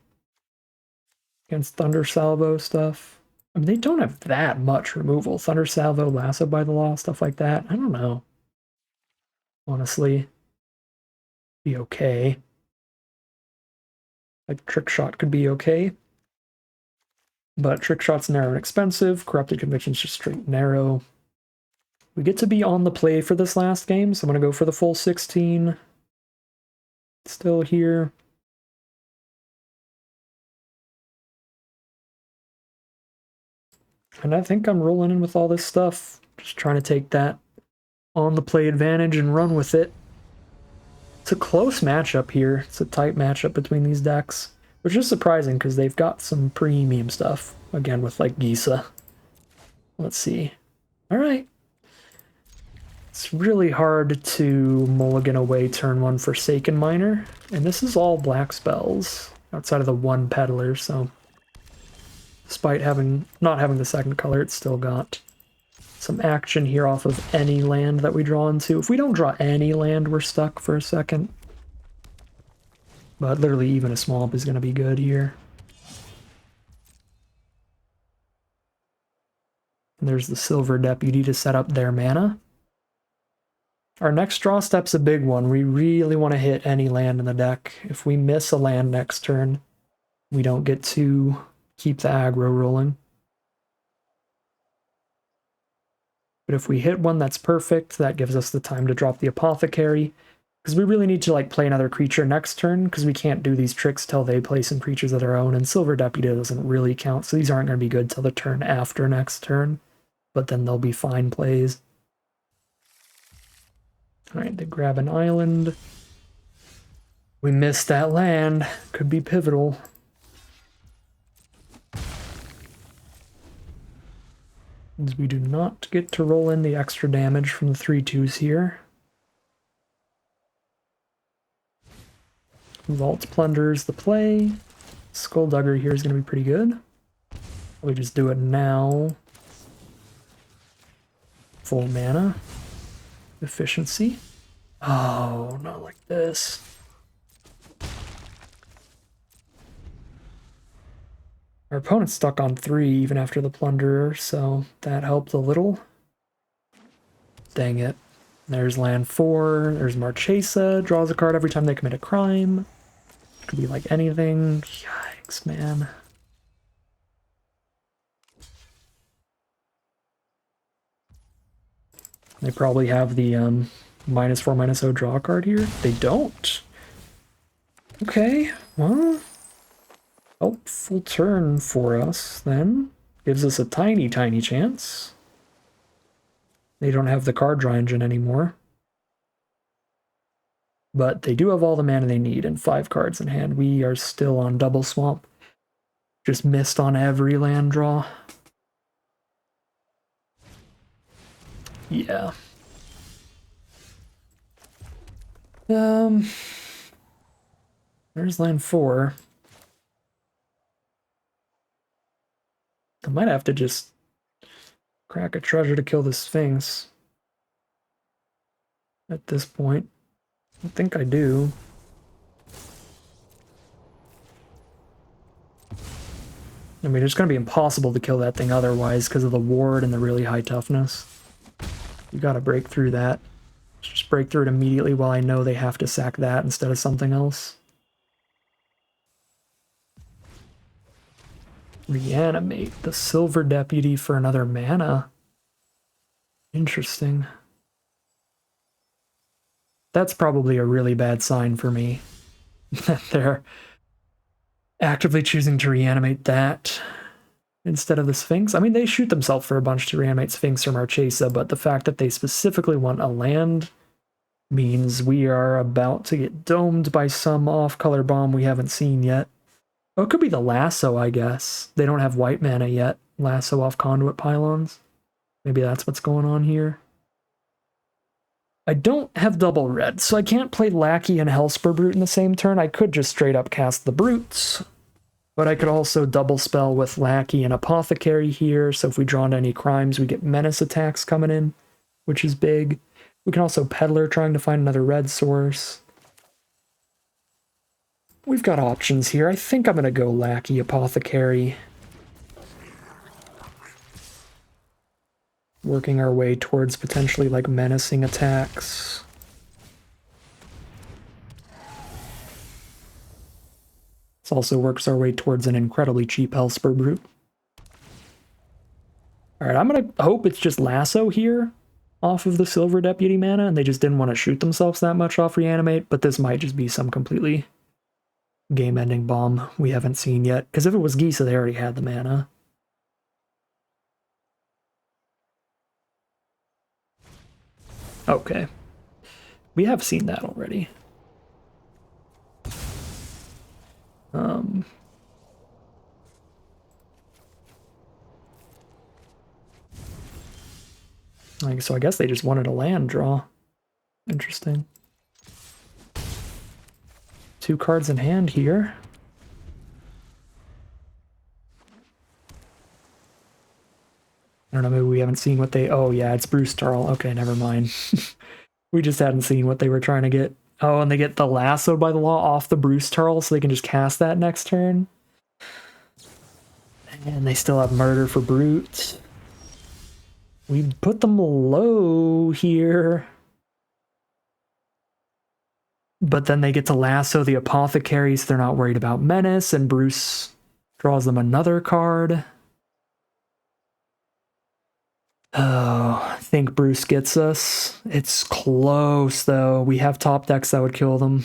Against Thunder Salvo stuff. I mean, they don't have that much removal. Thunder Salvo, Lasso by the Law, stuff like that. I don't know. Honestly. Be okay. Like, Trick Shot could be okay. But Trick Shot's narrow and expensive. Corrupted Conviction's just straight narrow. We get to be on the play for this last game, so I'm going to go for the full 16. Still here. And I think I'm rolling in with all this stuff. Just trying to take that on the play advantage and run with it. It's a close matchup here. It's a tight matchup between these decks, which is surprising because they've got some premium stuff. Again, with like Gisa. Let's see. All right. It's really hard to mulligan away turn 1 Forsaken Miner, and this is all black spells outside of the 1 Peddler, so despite not having the second color, it's still got some action here off of any land that we draw into. If we don't draw any land, we're stuck for a second. But literally even a swamp is going to be good here. And there's the Silver Deputy to set up their mana. Our next draw step's a big one. We really want to hit any land in the deck. If we miss a land next turn, we don't get to keep the aggro rolling. But if we hit one that's perfect, that gives us the time to drop the Apothecary. Because we really need to like play another creature next turn, because we can't do these tricks till they play some creatures of their own, and Silver Deputy doesn't really count, so these aren't going to be good till the turn after next turn. But then they'll be fine plays. Alright, they grab an island. We missed that land. Could be pivotal. As we do not get to roll in the extra damage from the 3/2s here. Vault Plunder's the play. Skulldugger here is going to be pretty good. We just do it now. Full mana. Efficiency. Oh, not like this. Our opponent's stuck on 3 even after the Plunderer, so that helped a little. Dang it. There's land 4, there's Marchesa, draws a card every time they commit a crime. Could be like anything. Yikes, man. They probably have the -4/-0 draw card here. They don't. Okay, well, helpful turn for us then. Gives us a tiny, tiny chance. They don't have the card draw engine anymore. But they do have all the mana they need and 5 cards in hand. We are still on double swamp. Just missed on every land draw. Yeah. There's land 4. I might have to just crack a treasure to kill the Sphinx. At this point. I think I do. I mean, it's going to be impossible to kill that thing otherwise because of the ward and the really high toughness. You got to break through that. Just break through it immediately while I know they have to sack that instead of something else. Reanimate the Silver Deputy for another mana. Interesting. That's probably a really bad sign for me. That they're actively choosing to reanimate that instead of the Sphinx. I mean, they shoot themselves for a bunch to reanimate Sphinx or Marchesa, but the fact that they specifically want a land means we are about to get domed by some off-color bomb we haven't seen yet. Oh, it could be the Lasso, I guess. They don't have white mana yet. Lasso off Conduit Pylons. Maybe that's what's going on here. I don't have double red, so I can't play Lackey and Hellspur Brute in the same turn. I could just straight up cast the Brutes, but I could also double spell with Lackey and Apothecary here, so if we draw into any crimes, we get menace attacks coming in, which is big. We can also Peddler trying to find another red source. We've got options here. I think I'm going to go Lackey, Apothecary. Working our way towards potentially like menacing attacks. This also works our way towards an incredibly cheap Hellspur Brute. Alright, I'm gonna hope it's just Lasso here off of the Silver Deputy mana, and they just didn't want to shoot themselves that much off Reanimate, but this might just be some completely game-ending bomb we haven't seen yet, because if it was Gisa, they already had the mana. Okay. We have seen that already. So I guess they just wanted a land draw. Interesting. 2 cards in hand here. I don't know, maybe we haven't seen what they... Oh, yeah, it's Bruce Tarl. Okay, never mind. We just hadn't seen what they were trying to get. Oh, and they get the Lassoed by the Law off the Bruce Tarl, so they can just cast that next turn. And they still have Murder for Brute. We put them low here. But then they get to Lasso the Apothecary, so they're not worried about Menace, and Bruce draws them another card. Oh, I think Bruce gets us. It's close, though. We have top decks that would kill them.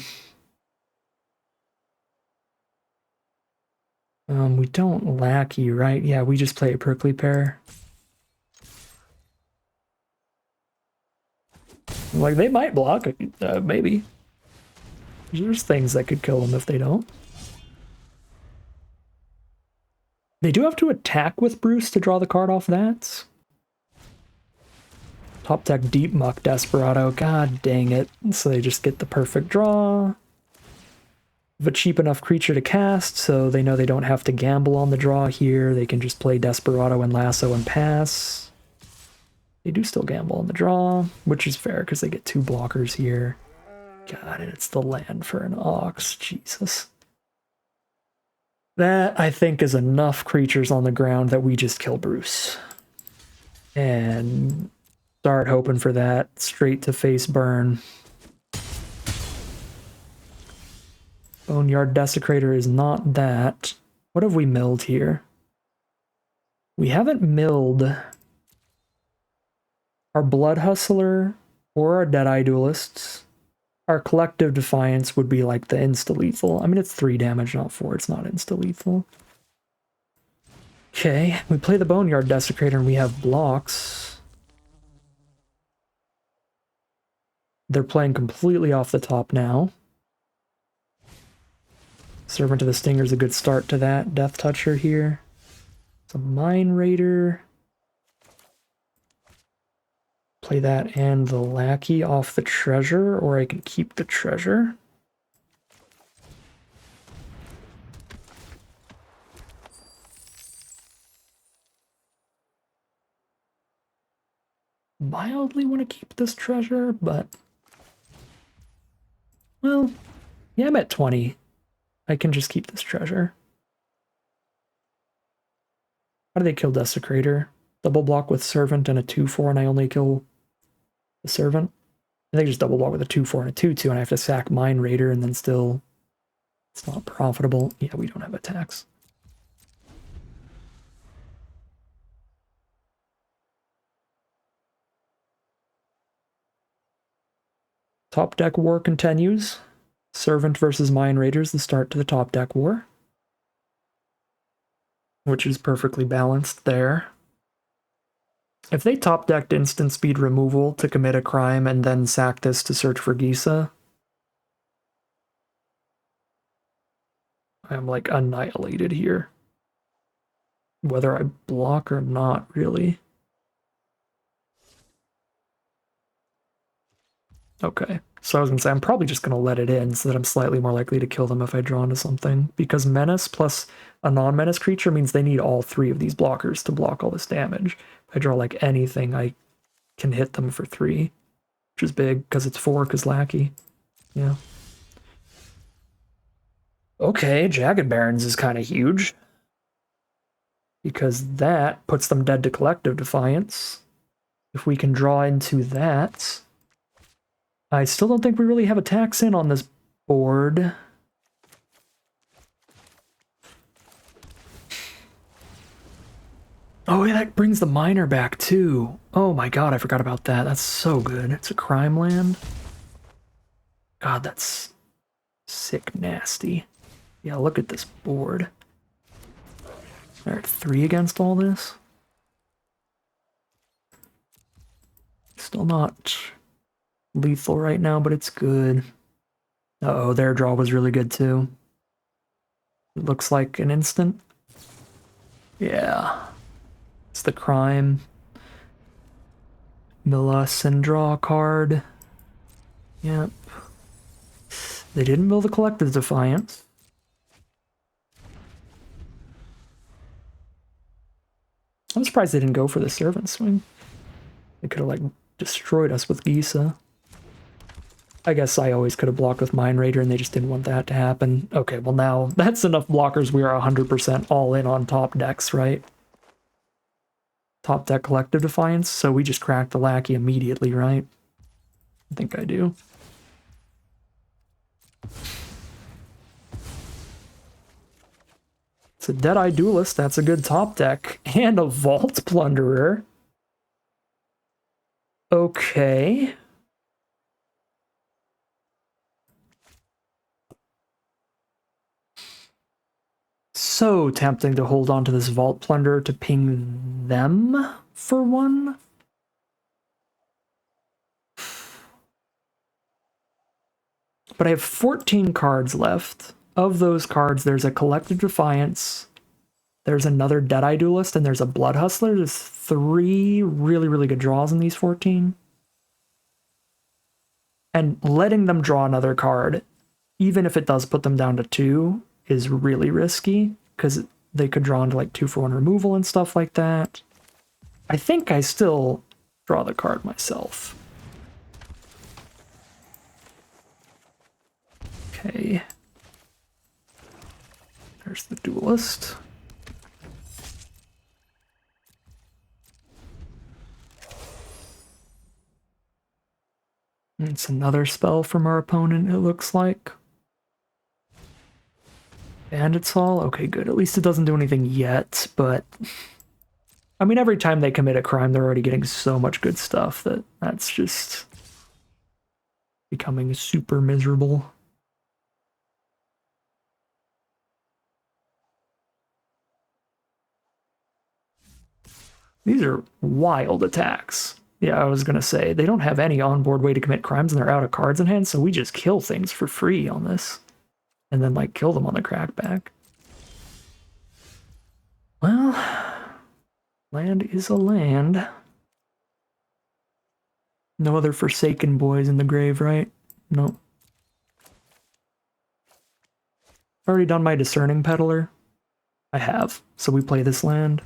We don't Lackey, right? Yeah, we just play a Prickly Pear. Like, they might block, maybe. There's things that could kill them if they don't. They do have to attack with Bruce to draw the card off that. Top deck Deep Muck Desperado. God dang it. So they just get the perfect draw. Of a cheap enough creature to cast, so they know they don't have to gamble on the draw here. They can just play Desperado and Lasso and pass. They do still gamble on the draw, which is fair because they get 2 blockers here. God, and it's the land for an Ox. Jesus. That, I think, is enough creatures on the ground that we just kill Bruce. And start hoping for that straight to face burn. Boneyard Desecrator is not that. What have we milled here? We haven't milled our Blood Hustler or our Deadeye Duelists. Our Collective Defiance would be like the insta-lethal. I mean, it's 3 damage, not 4. It's not insta-lethal. Okay, we play the Boneyard Desecrator and we have blocks. They're playing completely off the top now. Servant of the Stinger is a good start to that. Death Toucher here. It's a Mine Raider. Play that and the Lackey off the treasure, or I can keep the treasure. Mildly want to keep this treasure, but... well, yeah, I'm at 20. I can just keep this treasure. How do they kill Desecrator? Double block with Servant and a 2/4, and I only kill the Servant? I think just double block with a 2/4 and a 2/2, and I have to sack Mine Raider, and then still... it's not profitable. Yeah, we don't have attacks. Top deck war continues. Servant versus Mine Raiders, the start to the top deck war. Which is perfectly balanced there. If they top decked instant speed removal to commit a crime and then sack this to search for Gisa, I'm like annihilated here. Whether I block or not, really. Okay, so I was gonna say I'm probably just gonna let it in so that I'm slightly more likely to kill them if I draw into something, because Menace plus a non-menace creature means they need all 3 of these blockers to block all this damage. If I draw like anything, I can hit them for 3, which is big because it's 4 because Lackey. Yeah. Okay, Jagged Barons is kind of huge, because that puts them dead to Collective Defiance. If we can draw into that... I still don't think we really have attacks in on this board. Oh, yeah, that brings the Miner back too. Oh my god, I forgot about that. That's so good. It's a crime land. God, that's sick nasty. Yeah, look at this board. Alright, 3 against all this. Still not lethal right now, but it's good. Uh-oh, their draw was really good too. It looks like an instant. Yeah. It's the crime. Mill and draw a card. Yep. They didn't mill the Collective Defiance. I'm surprised they didn't go for the Servant swing. They could have, like, destroyed us with Gisa. I guess I always could have blocked with Mine Raider and they just didn't want that to happen. Okay, well now, that's enough blockers. We are 100% all in on top decks, right? Top deck Collective Defiance, so we just cracked the Lackey immediately, right? I think I do. It's a Deadeye Duelist, that's a good top deck. And a Vault Plunderer. Okay. So tempting to hold on to this Vault Plunderer to ping them for 1. But I have 14 cards left. Of those cards, there's a Collective Defiance, there's another Deadeye Duelist, and there's a Blood Hustler. There's 3 really, really good draws in these 14. And letting them draw another card, even if it does put them down to 2, is really risky, because they could draw into like 2-for-1 removal and stuff like that. I think I still draw the card myself. Okay. There's the Duelist. It's another spell from our opponent, it looks like. Bandit's Hall? Okay, good. At least it doesn't do anything yet, but I mean, every time they commit a crime, they're already getting so much good stuff that's just becoming super miserable. These are wild attacks. Yeah, I was gonna say, they don't have any onboard way to commit crimes and they're out of cards in hand, so we just kill things for free on this. And then, like, kill them on the crackback. Well, land is a land. No other Forsaken boys in the grave, right? Nope. Already done my Discerning Peddler? I have, so we play this land.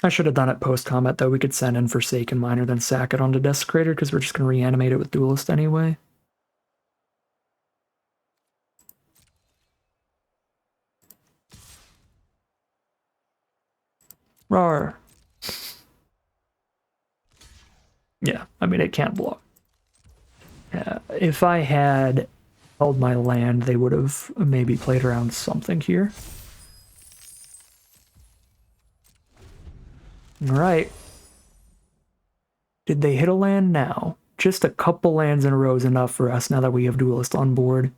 I should have done it post-combat, though. We could send in Forsaken Miner, then sack it onto Desecrator, because we're just going to reanimate it with Duelist anyway. Rawr. Yeah, I mean, it can't block. If I had held my land, they would have maybe played around something here. Alright. Did they hit a land now? Just a couple lands in a row is enough for us now that we have Duelist on board.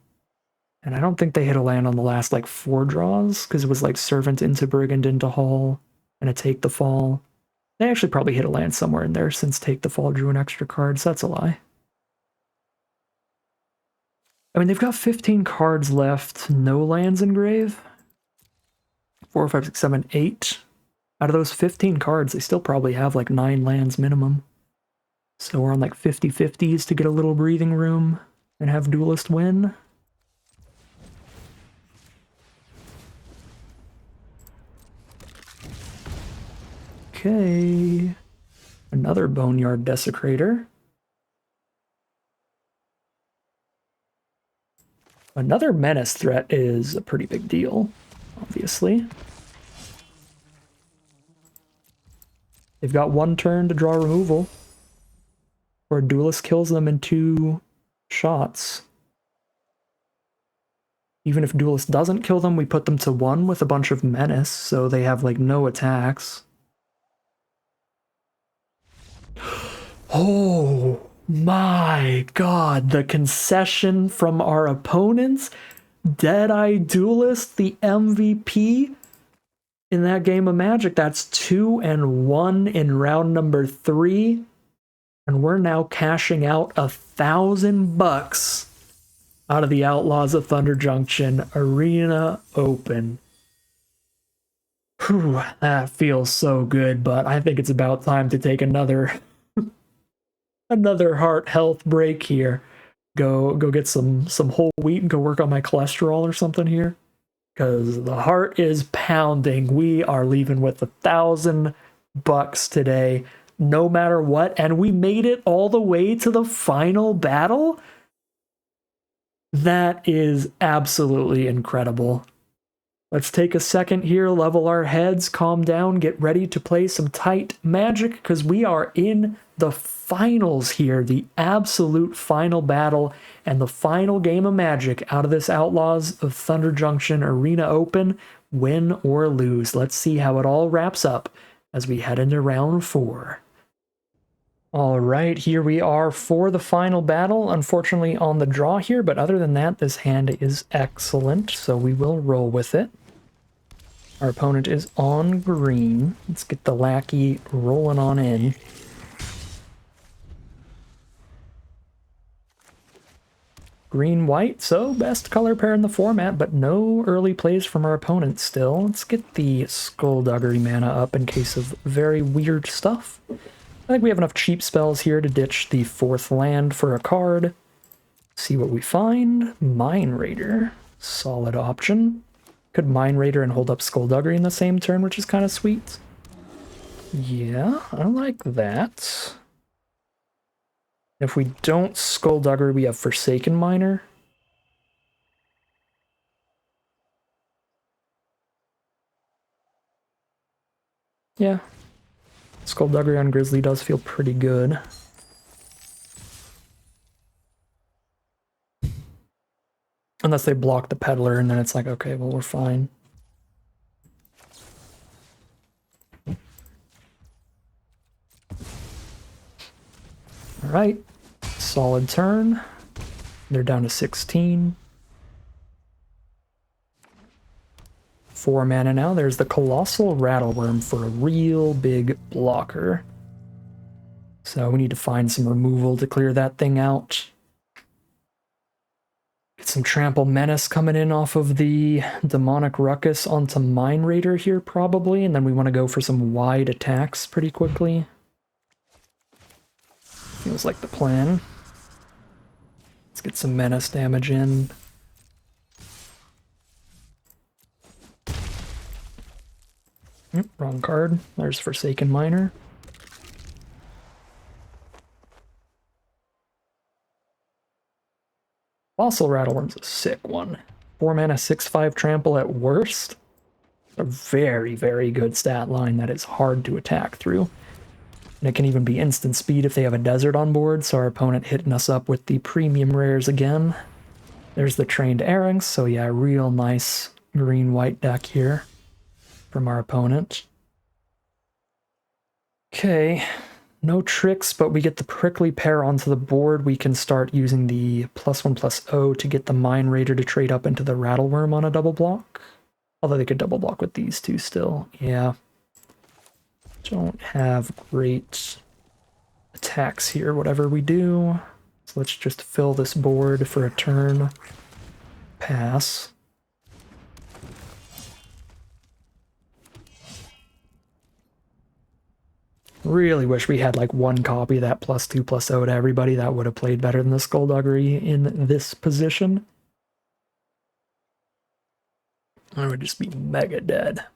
And I don't think they hit a land on the last, like, 4 draws, because it was, like, Servant into Brigand into Hall, and a Take the Fall. They actually probably hit a land somewhere in there, since Take the Fall drew an extra card, so that's a lie. I mean, they've got 15 cards left, no lands in grave. 4, 5, 6, 7, 8. Out of those 15 cards, they still probably have, like, 9 lands minimum. So we're on, like, 50-50s to get a little breathing room and have Duelist win. Okay, another Boneyard Desecrator. Another Menace threat is a pretty big deal, obviously. They've got 1 turn to draw removal, or Duelist kills them in 2 shots. Even if Duelist doesn't kill them, we put them to 1 with a bunch of Menace, so they have, like, no attacks. Oh my god, the concession from our opponents. Deadeye Duelist, the MVP in that game of Magic. That's 2-1 in round number 3. And we're now cashing out $1,000 out of the Outlaws of Thunder Junction Arena Open. Whew, that feels so good, but I think it's about time to take another heart health break here. Go get some whole wheat and go work on my cholesterol or something here, because the heart is pounding. We are leaving with $1,000 today, no matter what, and we made it all the way to the final battle. That is absolutely incredible. Let's take a second here, level our heads, calm down, get ready to play some tight Magic, because we are in the finals here, the absolute final battle, and the final game of Magic out of this Outlaws of Thunder Junction Arena Open, win or lose. Let's see how it all wraps up as we head into round 4. All right, here we are for the final battle. Unfortunately on the draw here, but other than that, this hand is excellent, so we will roll with it. Our opponent is on green. Let's get the lackey rolling on in. Green-white, so best color pair in the format, but no early plays from our opponent still. Let's get the Skullduggery mana up in case of very weird stuff. I think we have enough cheap spells here to ditch the 4th land for a card. See what we find. Mine Raider. Solid option. Could Mine Raider and hold up Skullduggery in the same turn, which is kind of sweet. Yeah, I like that. If we don't Skullduggery, we have Forsaken Miner. Yeah. Skullduggery on Grizzly does feel pretty good. Unless they block the peddler, and then it's like, okay, well, we're fine. All right, solid turn. They're down to 16. 4 mana now. There's the Colossal Rattleworm for a real big blocker. So we need to find some removal to clear that thing out. Get some Trample Menace coming in off of the Demonic Ruckus onto Mind Raider here, probably, and then we want to go for some wide attacks pretty quickly. Feels like the plan. Let's get some Menace damage in. Wrong card. There's Forsaken Miner. Colossal Rattleworm's a sick one. 4 mana, 6/5 trample at worst. A very, very good stat line that is hard to attack through. And it can even be instant speed if they have a desert on board, so our opponent hitting us up with the premium rares again. There's the Trained Errangs, so yeah, real nice green-white deck here from our opponent. Okay, no tricks, but we get the Prickly Pear onto the board. We can start using the +1/+0 to get the Mind Raider to trade up into the Rattleworm on a double block. Although they could double block with these two still. Yeah. Don't have great attacks here, whatever we do. So let's just fill this board for a turn. Pass. Really wish we had like one copy of that +2/+0 to everybody. That would have played better than the Skullduggery in this position. I would just be mega dead.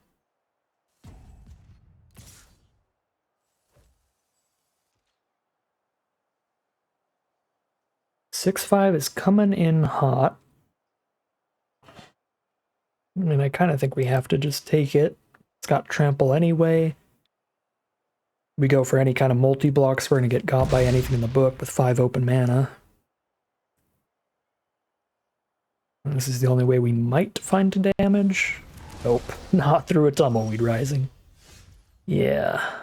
(6/5) is coming in hot. I mean, I kind of think we have to just take it. It's got trample anyway. We go for any kind of multi-blocks, we're going to get got by anything in the book with 5 open mana. And this is the only way we might find damage. Nope, not through a Tumbleweed Rising. Yeah.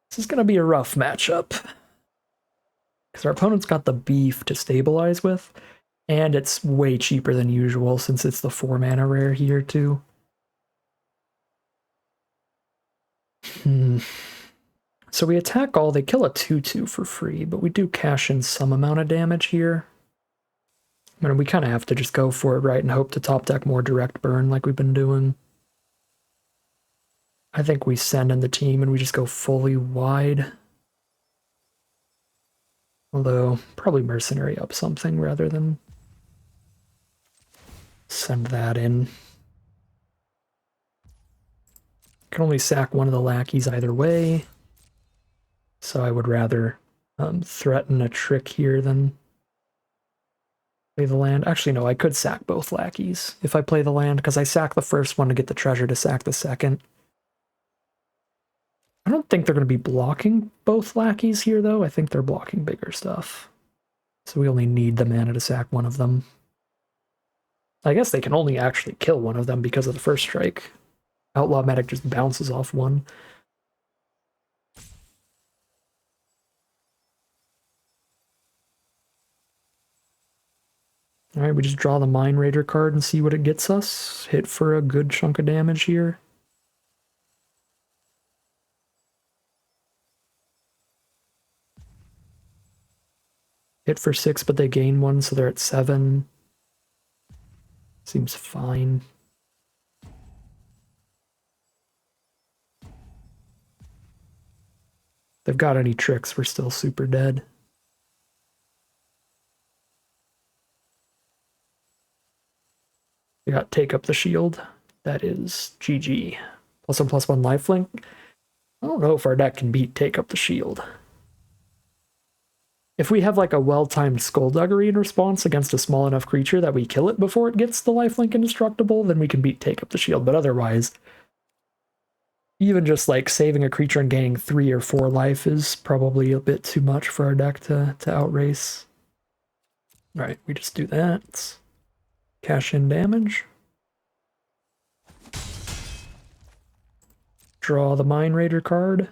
This is going to be a rough matchup. Because our opponent's got the beef to stabilize with, and it's way cheaper than usual since it's the 4 mana rare here too. So we attack all, they kill a 2/2 for free, but we do cash in some amount of damage here. I mean, we kind of have to just go for it, right, and hope to top deck more direct burn like we've been doing. I think we send in the team and we just go fully wide. Although, probably Mercenary up something rather than send that in. Can only sack one of the lackeys either way. So I would rather threaten a trick here than play the land. Actually, no, I could sack both lackeys if I play the land, because I sack the first one to get the treasure to sack the second. I don't think they're going to be blocking both lackeys here, though. I think they're blocking bigger stuff. So we only need the mana to sack one of them. I guess they can only actually kill one of them because of the first strike. Outlaw Medic just bounces off one. Alright, we just draw the Mind Raider card and see what it gets us. Hit for a good chunk of damage here. Hit for 6, but they gain 1, so they're at 7. Seems fine. If they've got any tricks, we're still super dead. We got Take Up the Shield. That is GG. +1/+1 lifelink. I don't know if our deck can beat Take Up the Shield. If we have like a well-timed Skullduggery in response against a small enough creature that we kill it before it gets the lifelink indestructible, then we can beat Take Up the Shield. But otherwise, even just like saving a creature and gaining 3 or 4 life is probably a bit too much for our deck to outrace. Alright, we just do that. Cash in damage. Draw the Mine Raider card.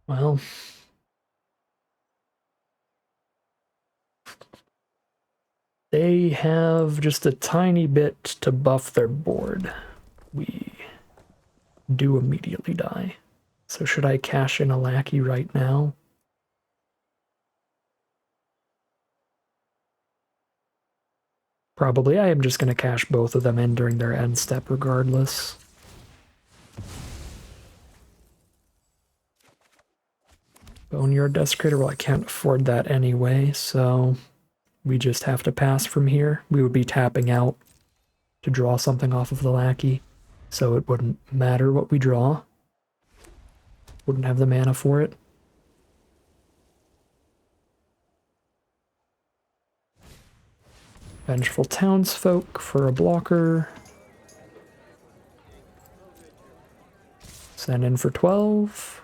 Well, they have just a tiny bit to buff their board. We do immediately die. So should I cash in a lackey right now? Probably. I am just going to cash both of them in during their end step regardless. Boneyard Desecrator, well, I can't afford that anyway, so we just have to pass from here. We would be tapping out to draw something off of the lackey, so it wouldn't matter what we draw. Wouldn't have the mana for it. Vengeful Townsfolk for a blocker. Send in for 12.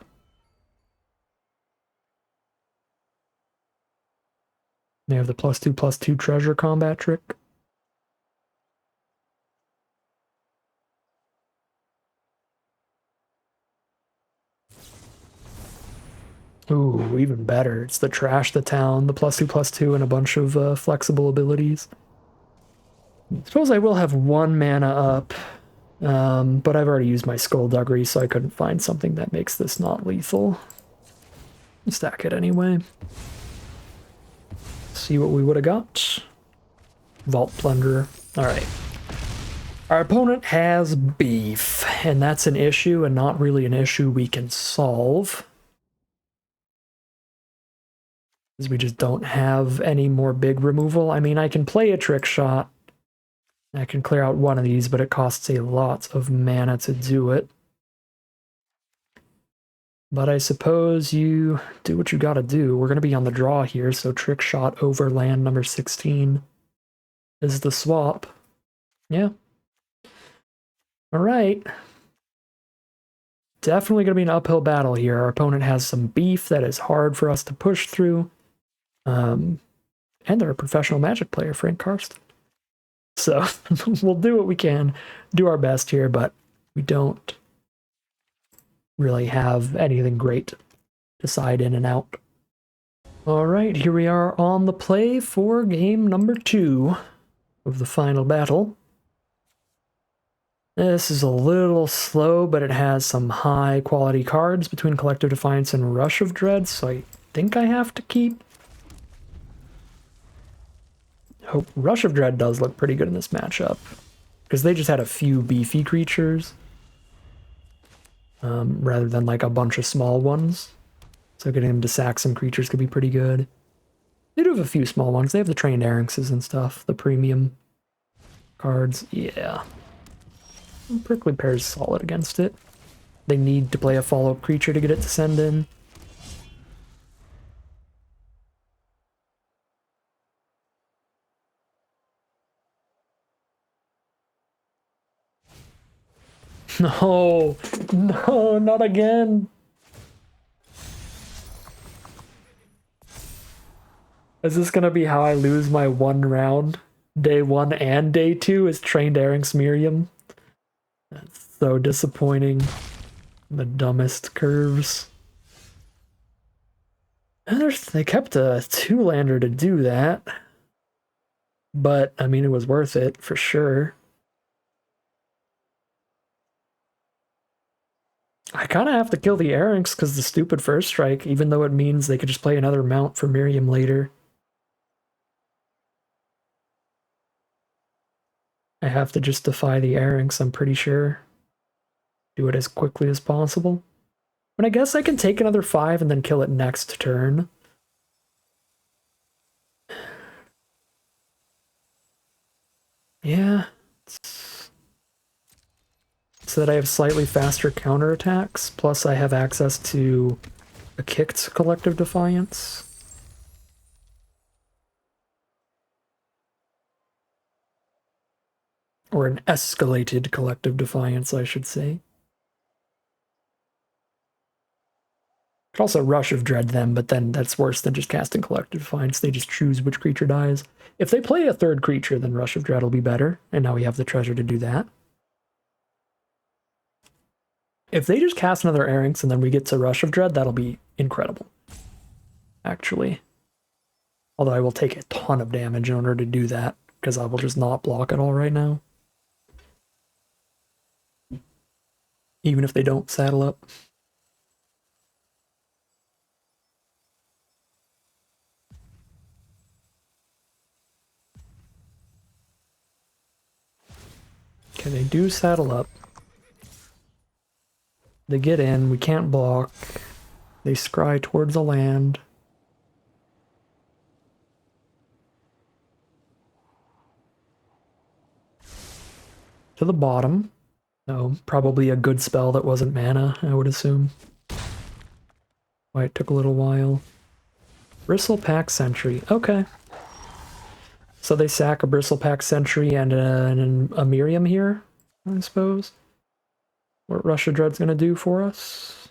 They have the +2/+2 treasure combat trick. Ooh, even better. It's the Trash the Town, the +2/+2, and a bunch of flexible abilities. Suppose I will have 1 mana up, but I've already used my Skullduggery, so I couldn't find something that makes this not lethal. Stack it anyway. See what we would have got. Vault Plunderer. Alright. Our opponent has beef, and that's an issue, and not really an issue we can solve. Because we just don't have any more big removal. I mean, I can play a Trick Shot. I can clear out one of these, but it costs a lot of mana to do it. But I suppose you do what you gotta do. We're gonna be on the draw here, so Trick Shot over land number 16 is the swap. Yeah. Alright. Definitely gonna be an uphill battle here. Our opponent has some beef that is hard for us to push through. And they're a professional Magic player, Frank Karsten. So we'll do what we can, do our best here, but we don't really have anything great to side in and out. All right, here we are on the play for game number 2 of the final battle. This is a little slow, but it has some high quality cards between Collective Defiance and Rush of Dread, so I think I have to keep. Hope Rush of Dread does look pretty good in this matchup, because they just had a few beefy creatures rather than like a bunch of small ones. So getting them to sack some creatures could be pretty good. They do have a few small ones. They have the Trained Errances and stuff, the premium cards. Yeah. Prickly Pear's solid against it. They need to play a follow-up creature to get it to send in. No, no, not again. Is this gonna be how I lose my 1 round? Day 1 and day 2 is Trained Errancs Miriam. That's so disappointing. The dumbest curves. And they kept a 2-lander to do that. But, I mean, it was worth it, for sure. I kind of have to kill the Errancs because the stupid first strike, even though it means they could just play another mount for Miriam later. I have to just defy the Errancs, I'm pretty sure. Do it as quickly as possible. But I guess I can take another 5 and then kill it next turn. Yeah. So that I have slightly faster counterattacks, plus I have access to a kicked Collective Defiance. Or an escalated Collective Defiance, I should say. Could also Rush of Dread them, but then that's worse than just casting Collective Defiance. They just choose which creature dies. If they play a third creature, then Rush of Dread will be better, and now we have the treasure to do that. If they just cast another Erranx and then we get to Rush of Dread, that'll be incredible. Actually. Although I will take a ton of damage in order to do that, because I will just not block at all right now. Even if they don't saddle up. Okay, they do saddle up. They get in, we can't block. They scry towards the land. To the bottom. No, probably a good spell that wasn't mana, I would assume. Why it took a little while. Bristlepack Sentry, okay. So they sack a Bristlepack Sentry and a Miriam here, I suppose. What Rush of Dread's gonna do for us?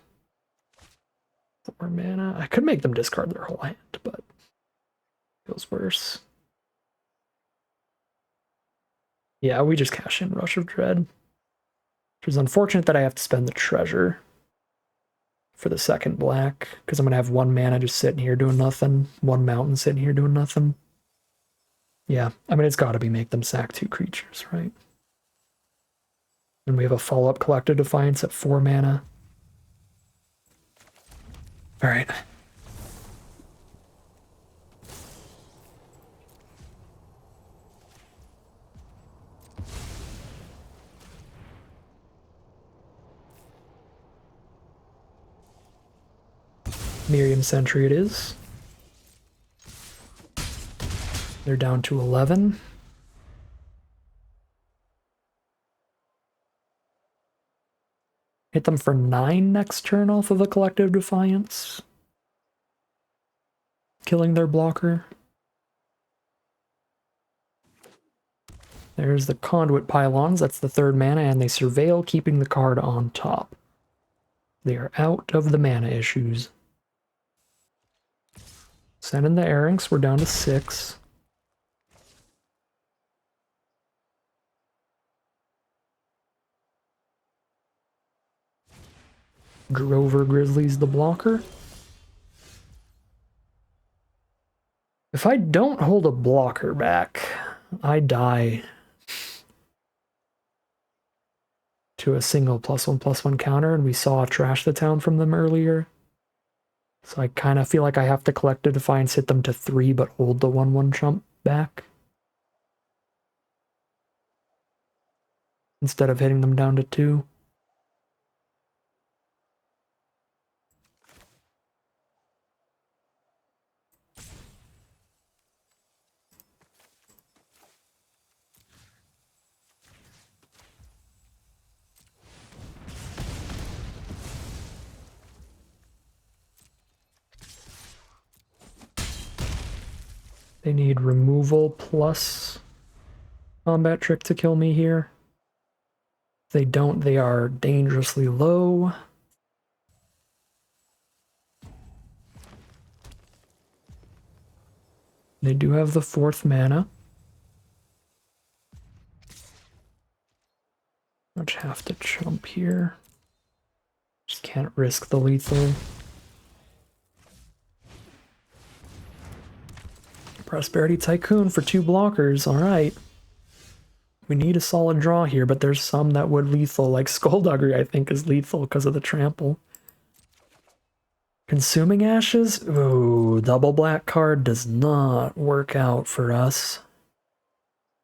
4 mana. I could make them discard their whole hand, but feels worse. Yeah, we just cash in Rush of Dread. Which is unfortunate that I have to spend the treasure for the second black, because I'm gonna have 1 mana just sitting here doing nothing, 1 mountain sitting here doing nothing. Yeah, I mean, it's gotta be make them sack 2 creatures, right? And we have a follow-up Collective Defiance at 4 mana. Alright. Miriam Sentry it is. They're down to 11. Hit them for 9 next turn off of a Collective Defiance. Killing their blocker. There's the Conduit Pylons, that's the 3rd mana, and they Surveil, keeping the card on top. They are out of the mana issues. Send in the Erranx, we're down to 6. Drover Grizzly's the blocker. If I don't hold a blocker back, I die to a single +1/+1 counter, and we saw Trash the Town from them earlier. So I kind of feel like I have to Collective Defiance, hit them to 3, but hold the 1/1 chump back. Instead of hitting them down to 2. They need removal plus combat trick to kill me here. If they don't, they are dangerously low. They do have the 4th mana. I just have to chump here. Just can't risk the lethal. Prosperity Tycoon for 2 blockers, alright. We need a solid draw here, but there's some that would lethal, like Skullduggery I think is lethal because of the trample. Consuming Ashes? Ooh, double black card does not work out for us.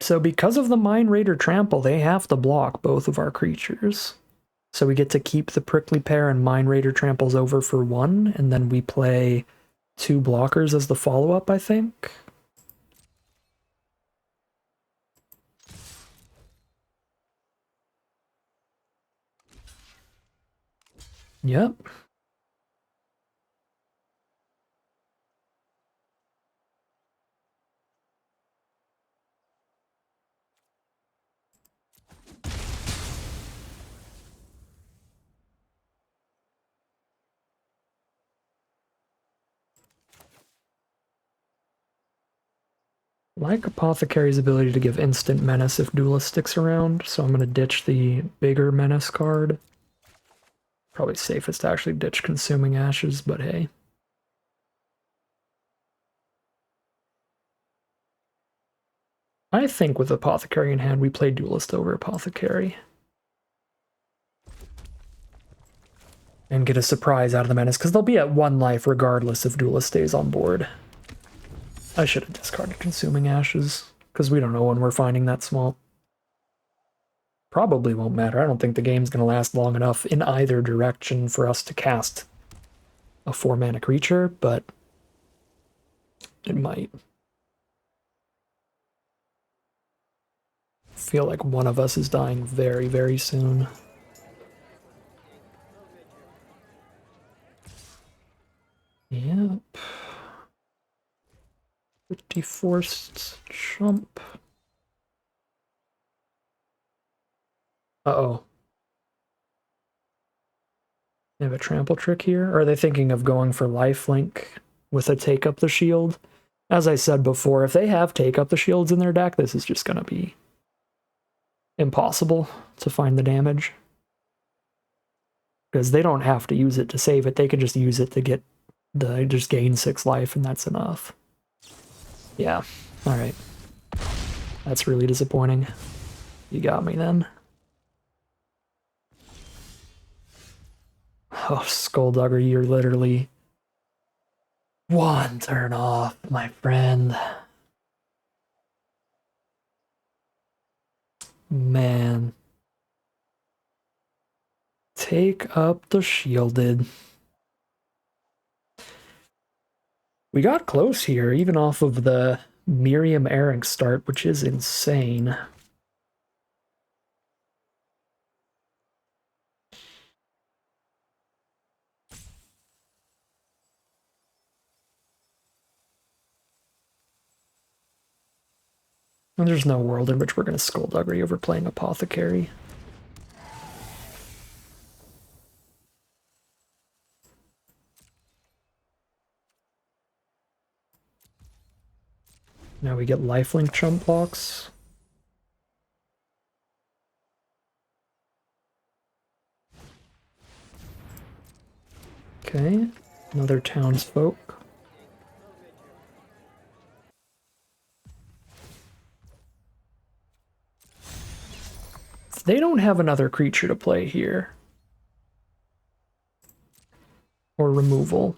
So because of the Mind Raider trample, they have to block both of our creatures. So we get to keep the Prickly Pear and Mind Raider tramples over for 1, and then we play 2 blockers as the follow-up, I think. Yep. like Apothecary's ability to give instant menace if Duelist sticks around, so I'm going to ditch the bigger menace card. Probably safest to actually ditch Consuming Ashes, but hey. I think with Apothecary in hand, we play Duelist over Apothecary. And get a surprise out of the menace, because they'll be at 1 life regardless if Duelist stays on board. I should have discarded Consuming Ashes, because we don't know when we're finding that swamp. Probably won't matter. I don't think the game's going to last long enough in either direction for us to cast a 4-mana creature, but it might. I feel like one of us is dying very, very soon. Yep. 50-forced jump. Uh-oh. They have a trample trick here? Or are they thinking of going for lifelink with a take up the shield? As I said before, if they have take up the shields in their deck, this is just going to be impossible to find the damage. Because they don't have to use it to save it, they can just use it to get just gain 6 life, and that's enough. Yeah, alright. That's really disappointing. You got me then. Oh, Skulldugger, you're literally 1 turn off, my friend. Man. Take up the shielded. We got close here, even off of the Miriam Erring start, which is insane. And there's no world in which we're going to Skullduggery over playing Apothecary. Now we get lifelink chump blocks. Okay, another townsfolk. They don't have another creature to play here. Or removal.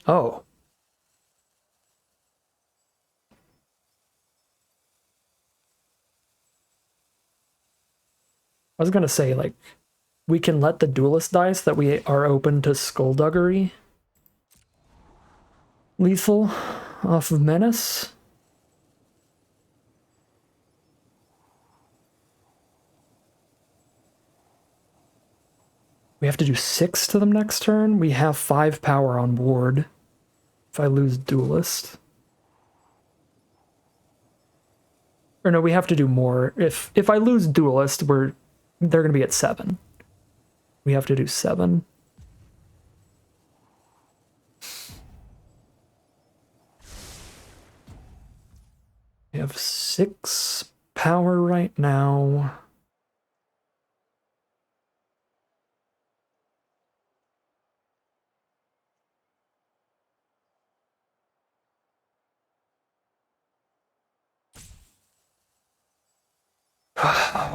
Oh. I was gonna say, like, we can let the Duelist dice that we are open to Skullduggery lethal off of Menace. We have to do 6 to them next turn. We have 5 power on board. If I lose Duelist. Or no, we have to do more. If I lose Duelist, they're going to be at 7. We have to do 7. We have 6 power right now.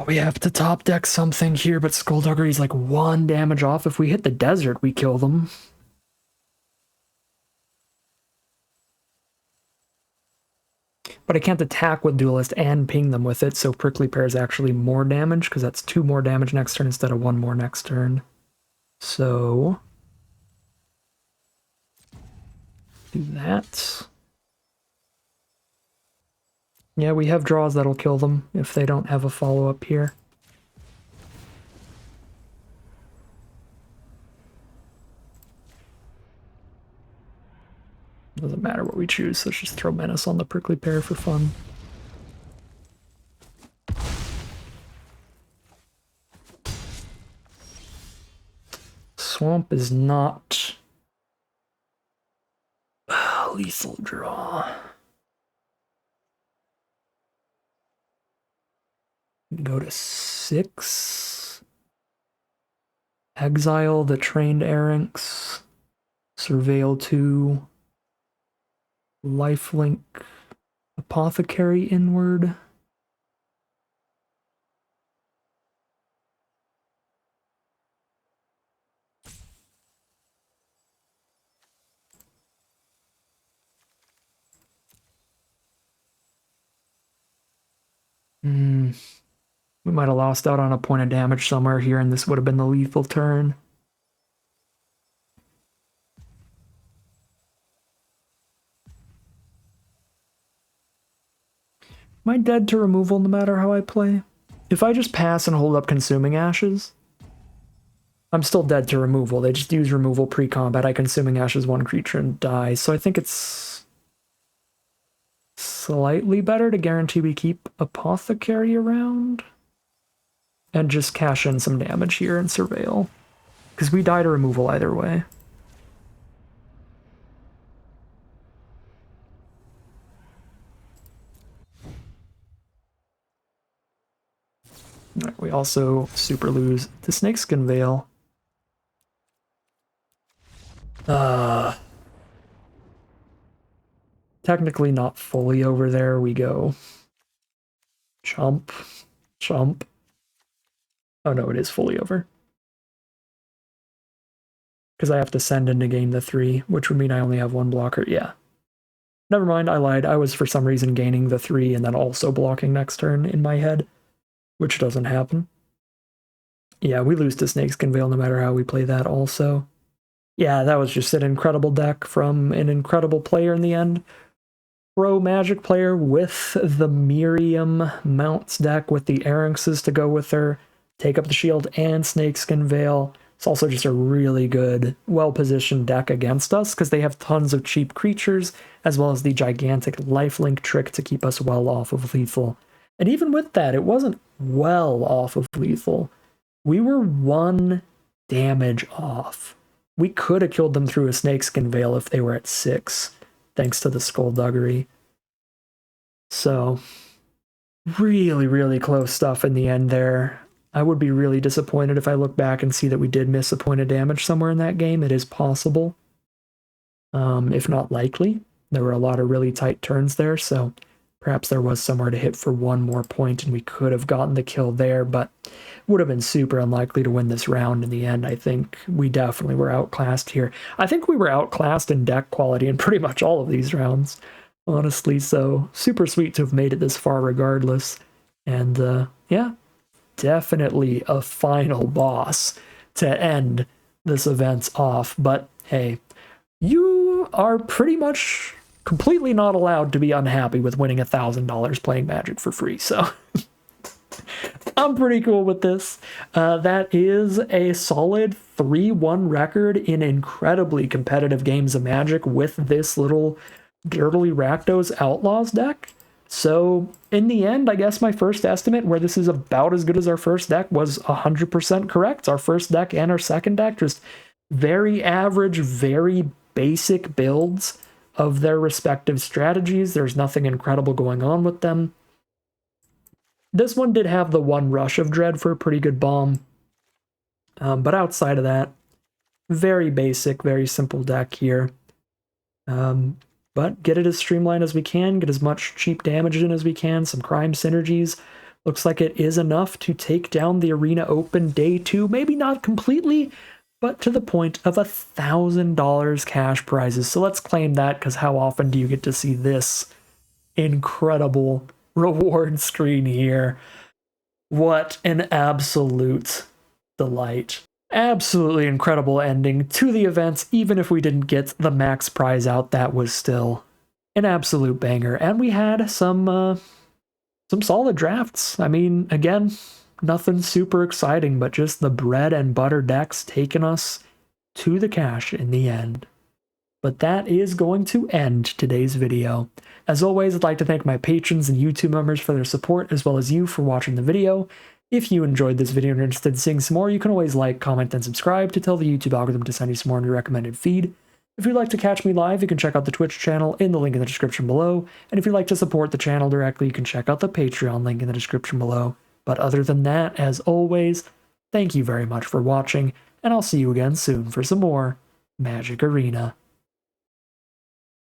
We have to top deck something here, but Skullduggery's like 1 damage off. If we hit the desert, we kill them. But I can't attack with Duelist and ping them with it, so Prickly Pear is actually more damage, because that's 2 more damage next turn instead of 1 more next turn. So do that. Yeah, we have draws that'll kill them if they don't have a follow-up here. Doesn't matter what we choose, let's just throw Menace on the Prickly Pear for fun. Swamp is not lethal draw. can go to 6. Exile the Trained Erranks. Surveil 2. Lifelink. Apothecary inward. We might have lost out on a point of damage somewhere here, and this would have been the lethal turn. Am I dead to removal no matter how I play? If I just pass and hold up Consuming Ashes, I'm still dead to removal. They just use removal pre-combat. I Consuming Ashes one creature and die. So I think it's slightly better to guarantee we keep Apothecary around and just cash in some damage here and Surveil. Because we die to removal either way. Right, we also super lose to Snakeskin Veil. Technically not fully over there. We go chump, chump. Oh no, it is fully over. Because I have to send in to gain the 3, which would mean I only have 1 blocker. Yeah. Never mind, I lied. I was for some reason gaining the 3 and then also blocking next turn in my head, which doesn't happen. Yeah, we lose to Snakeskin Veil no matter how we play that also. Yeah, that was just an incredible deck from an incredible player in the end. Pro Magic player with the Miriam Mounts deck with the Erranxes to go with her. Take up the shield and Snakeskin Veil. It's also just a really good, well-positioned deck against us because they have tons of cheap creatures as well as the gigantic lifelink trick to keep us well off of lethal. And even with that, it wasn't well off of lethal. We were 1 damage off. We could have killed them through a Snakeskin Veil if they were at 6, thanks to the Skullduggery. So, really, really close stuff in the end there. I would be really disappointed if I look back and see that we did miss a point of damage somewhere in that game. It is possible, if not likely. There were a lot of really tight turns there, so perhaps there was somewhere to hit for 1 more point and we could have gotten the kill there, but would have been super unlikely to win this round in the end. I think we definitely were outclassed here. I think we were outclassed in deck quality in pretty much all of these rounds, honestly, so super sweet to have made it this far regardless. And yeah, definitely a final boss to end this event off, but hey, you are pretty much completely not allowed to be unhappy with winning $1,000 playing Magic for free, so I'm pretty cool with this. That is a solid 3-1 record in incredibly competitive games of Magic with this little Dirtily Rakdos Outlaws deck. So in the end, I guess my first estimate, where this is about as good as our first deck, was 100% correct. Our first deck and our second deck, just very average, very basic builds of their respective strategies. There's nothing incredible going on with them. This one did have the 1 Rush of Dread for a pretty good bomb. But outside of that, very basic, very simple deck here. But get it as streamlined as we can, get as much cheap damage in as we can, some crime synergies. Looks like it is enough to take down the Arena Open Day 2. Maybe not completely, but to the point of $1,000 cash prizes. So let's claim that, because how often do you get to see this incredible reward screen here? What an absolute delight. Absolutely incredible ending to the events. Even if we didn't get the max prize out, that was still an absolute banger. And we had some solid drafts. I mean, again, nothing super exciting, but just the bread and butter decks taking us to the cash in the end. But that is going to end today's video. As always, I'd like to thank my patrons and YouTube members for their support, as well as you for watching the video. If you enjoyed this video and are interested in seeing some more, you can always like, comment, and subscribe to tell the YouTube algorithm to send you some more in your recommended feed. If you'd like to catch me live, you can check out the Twitch channel in the link in the description below. And if you'd like to support the channel directly, you can check out the Patreon link in the description below. But other than that, as always, thank you very much for watching, and I'll see you again soon for some more Magic Arena.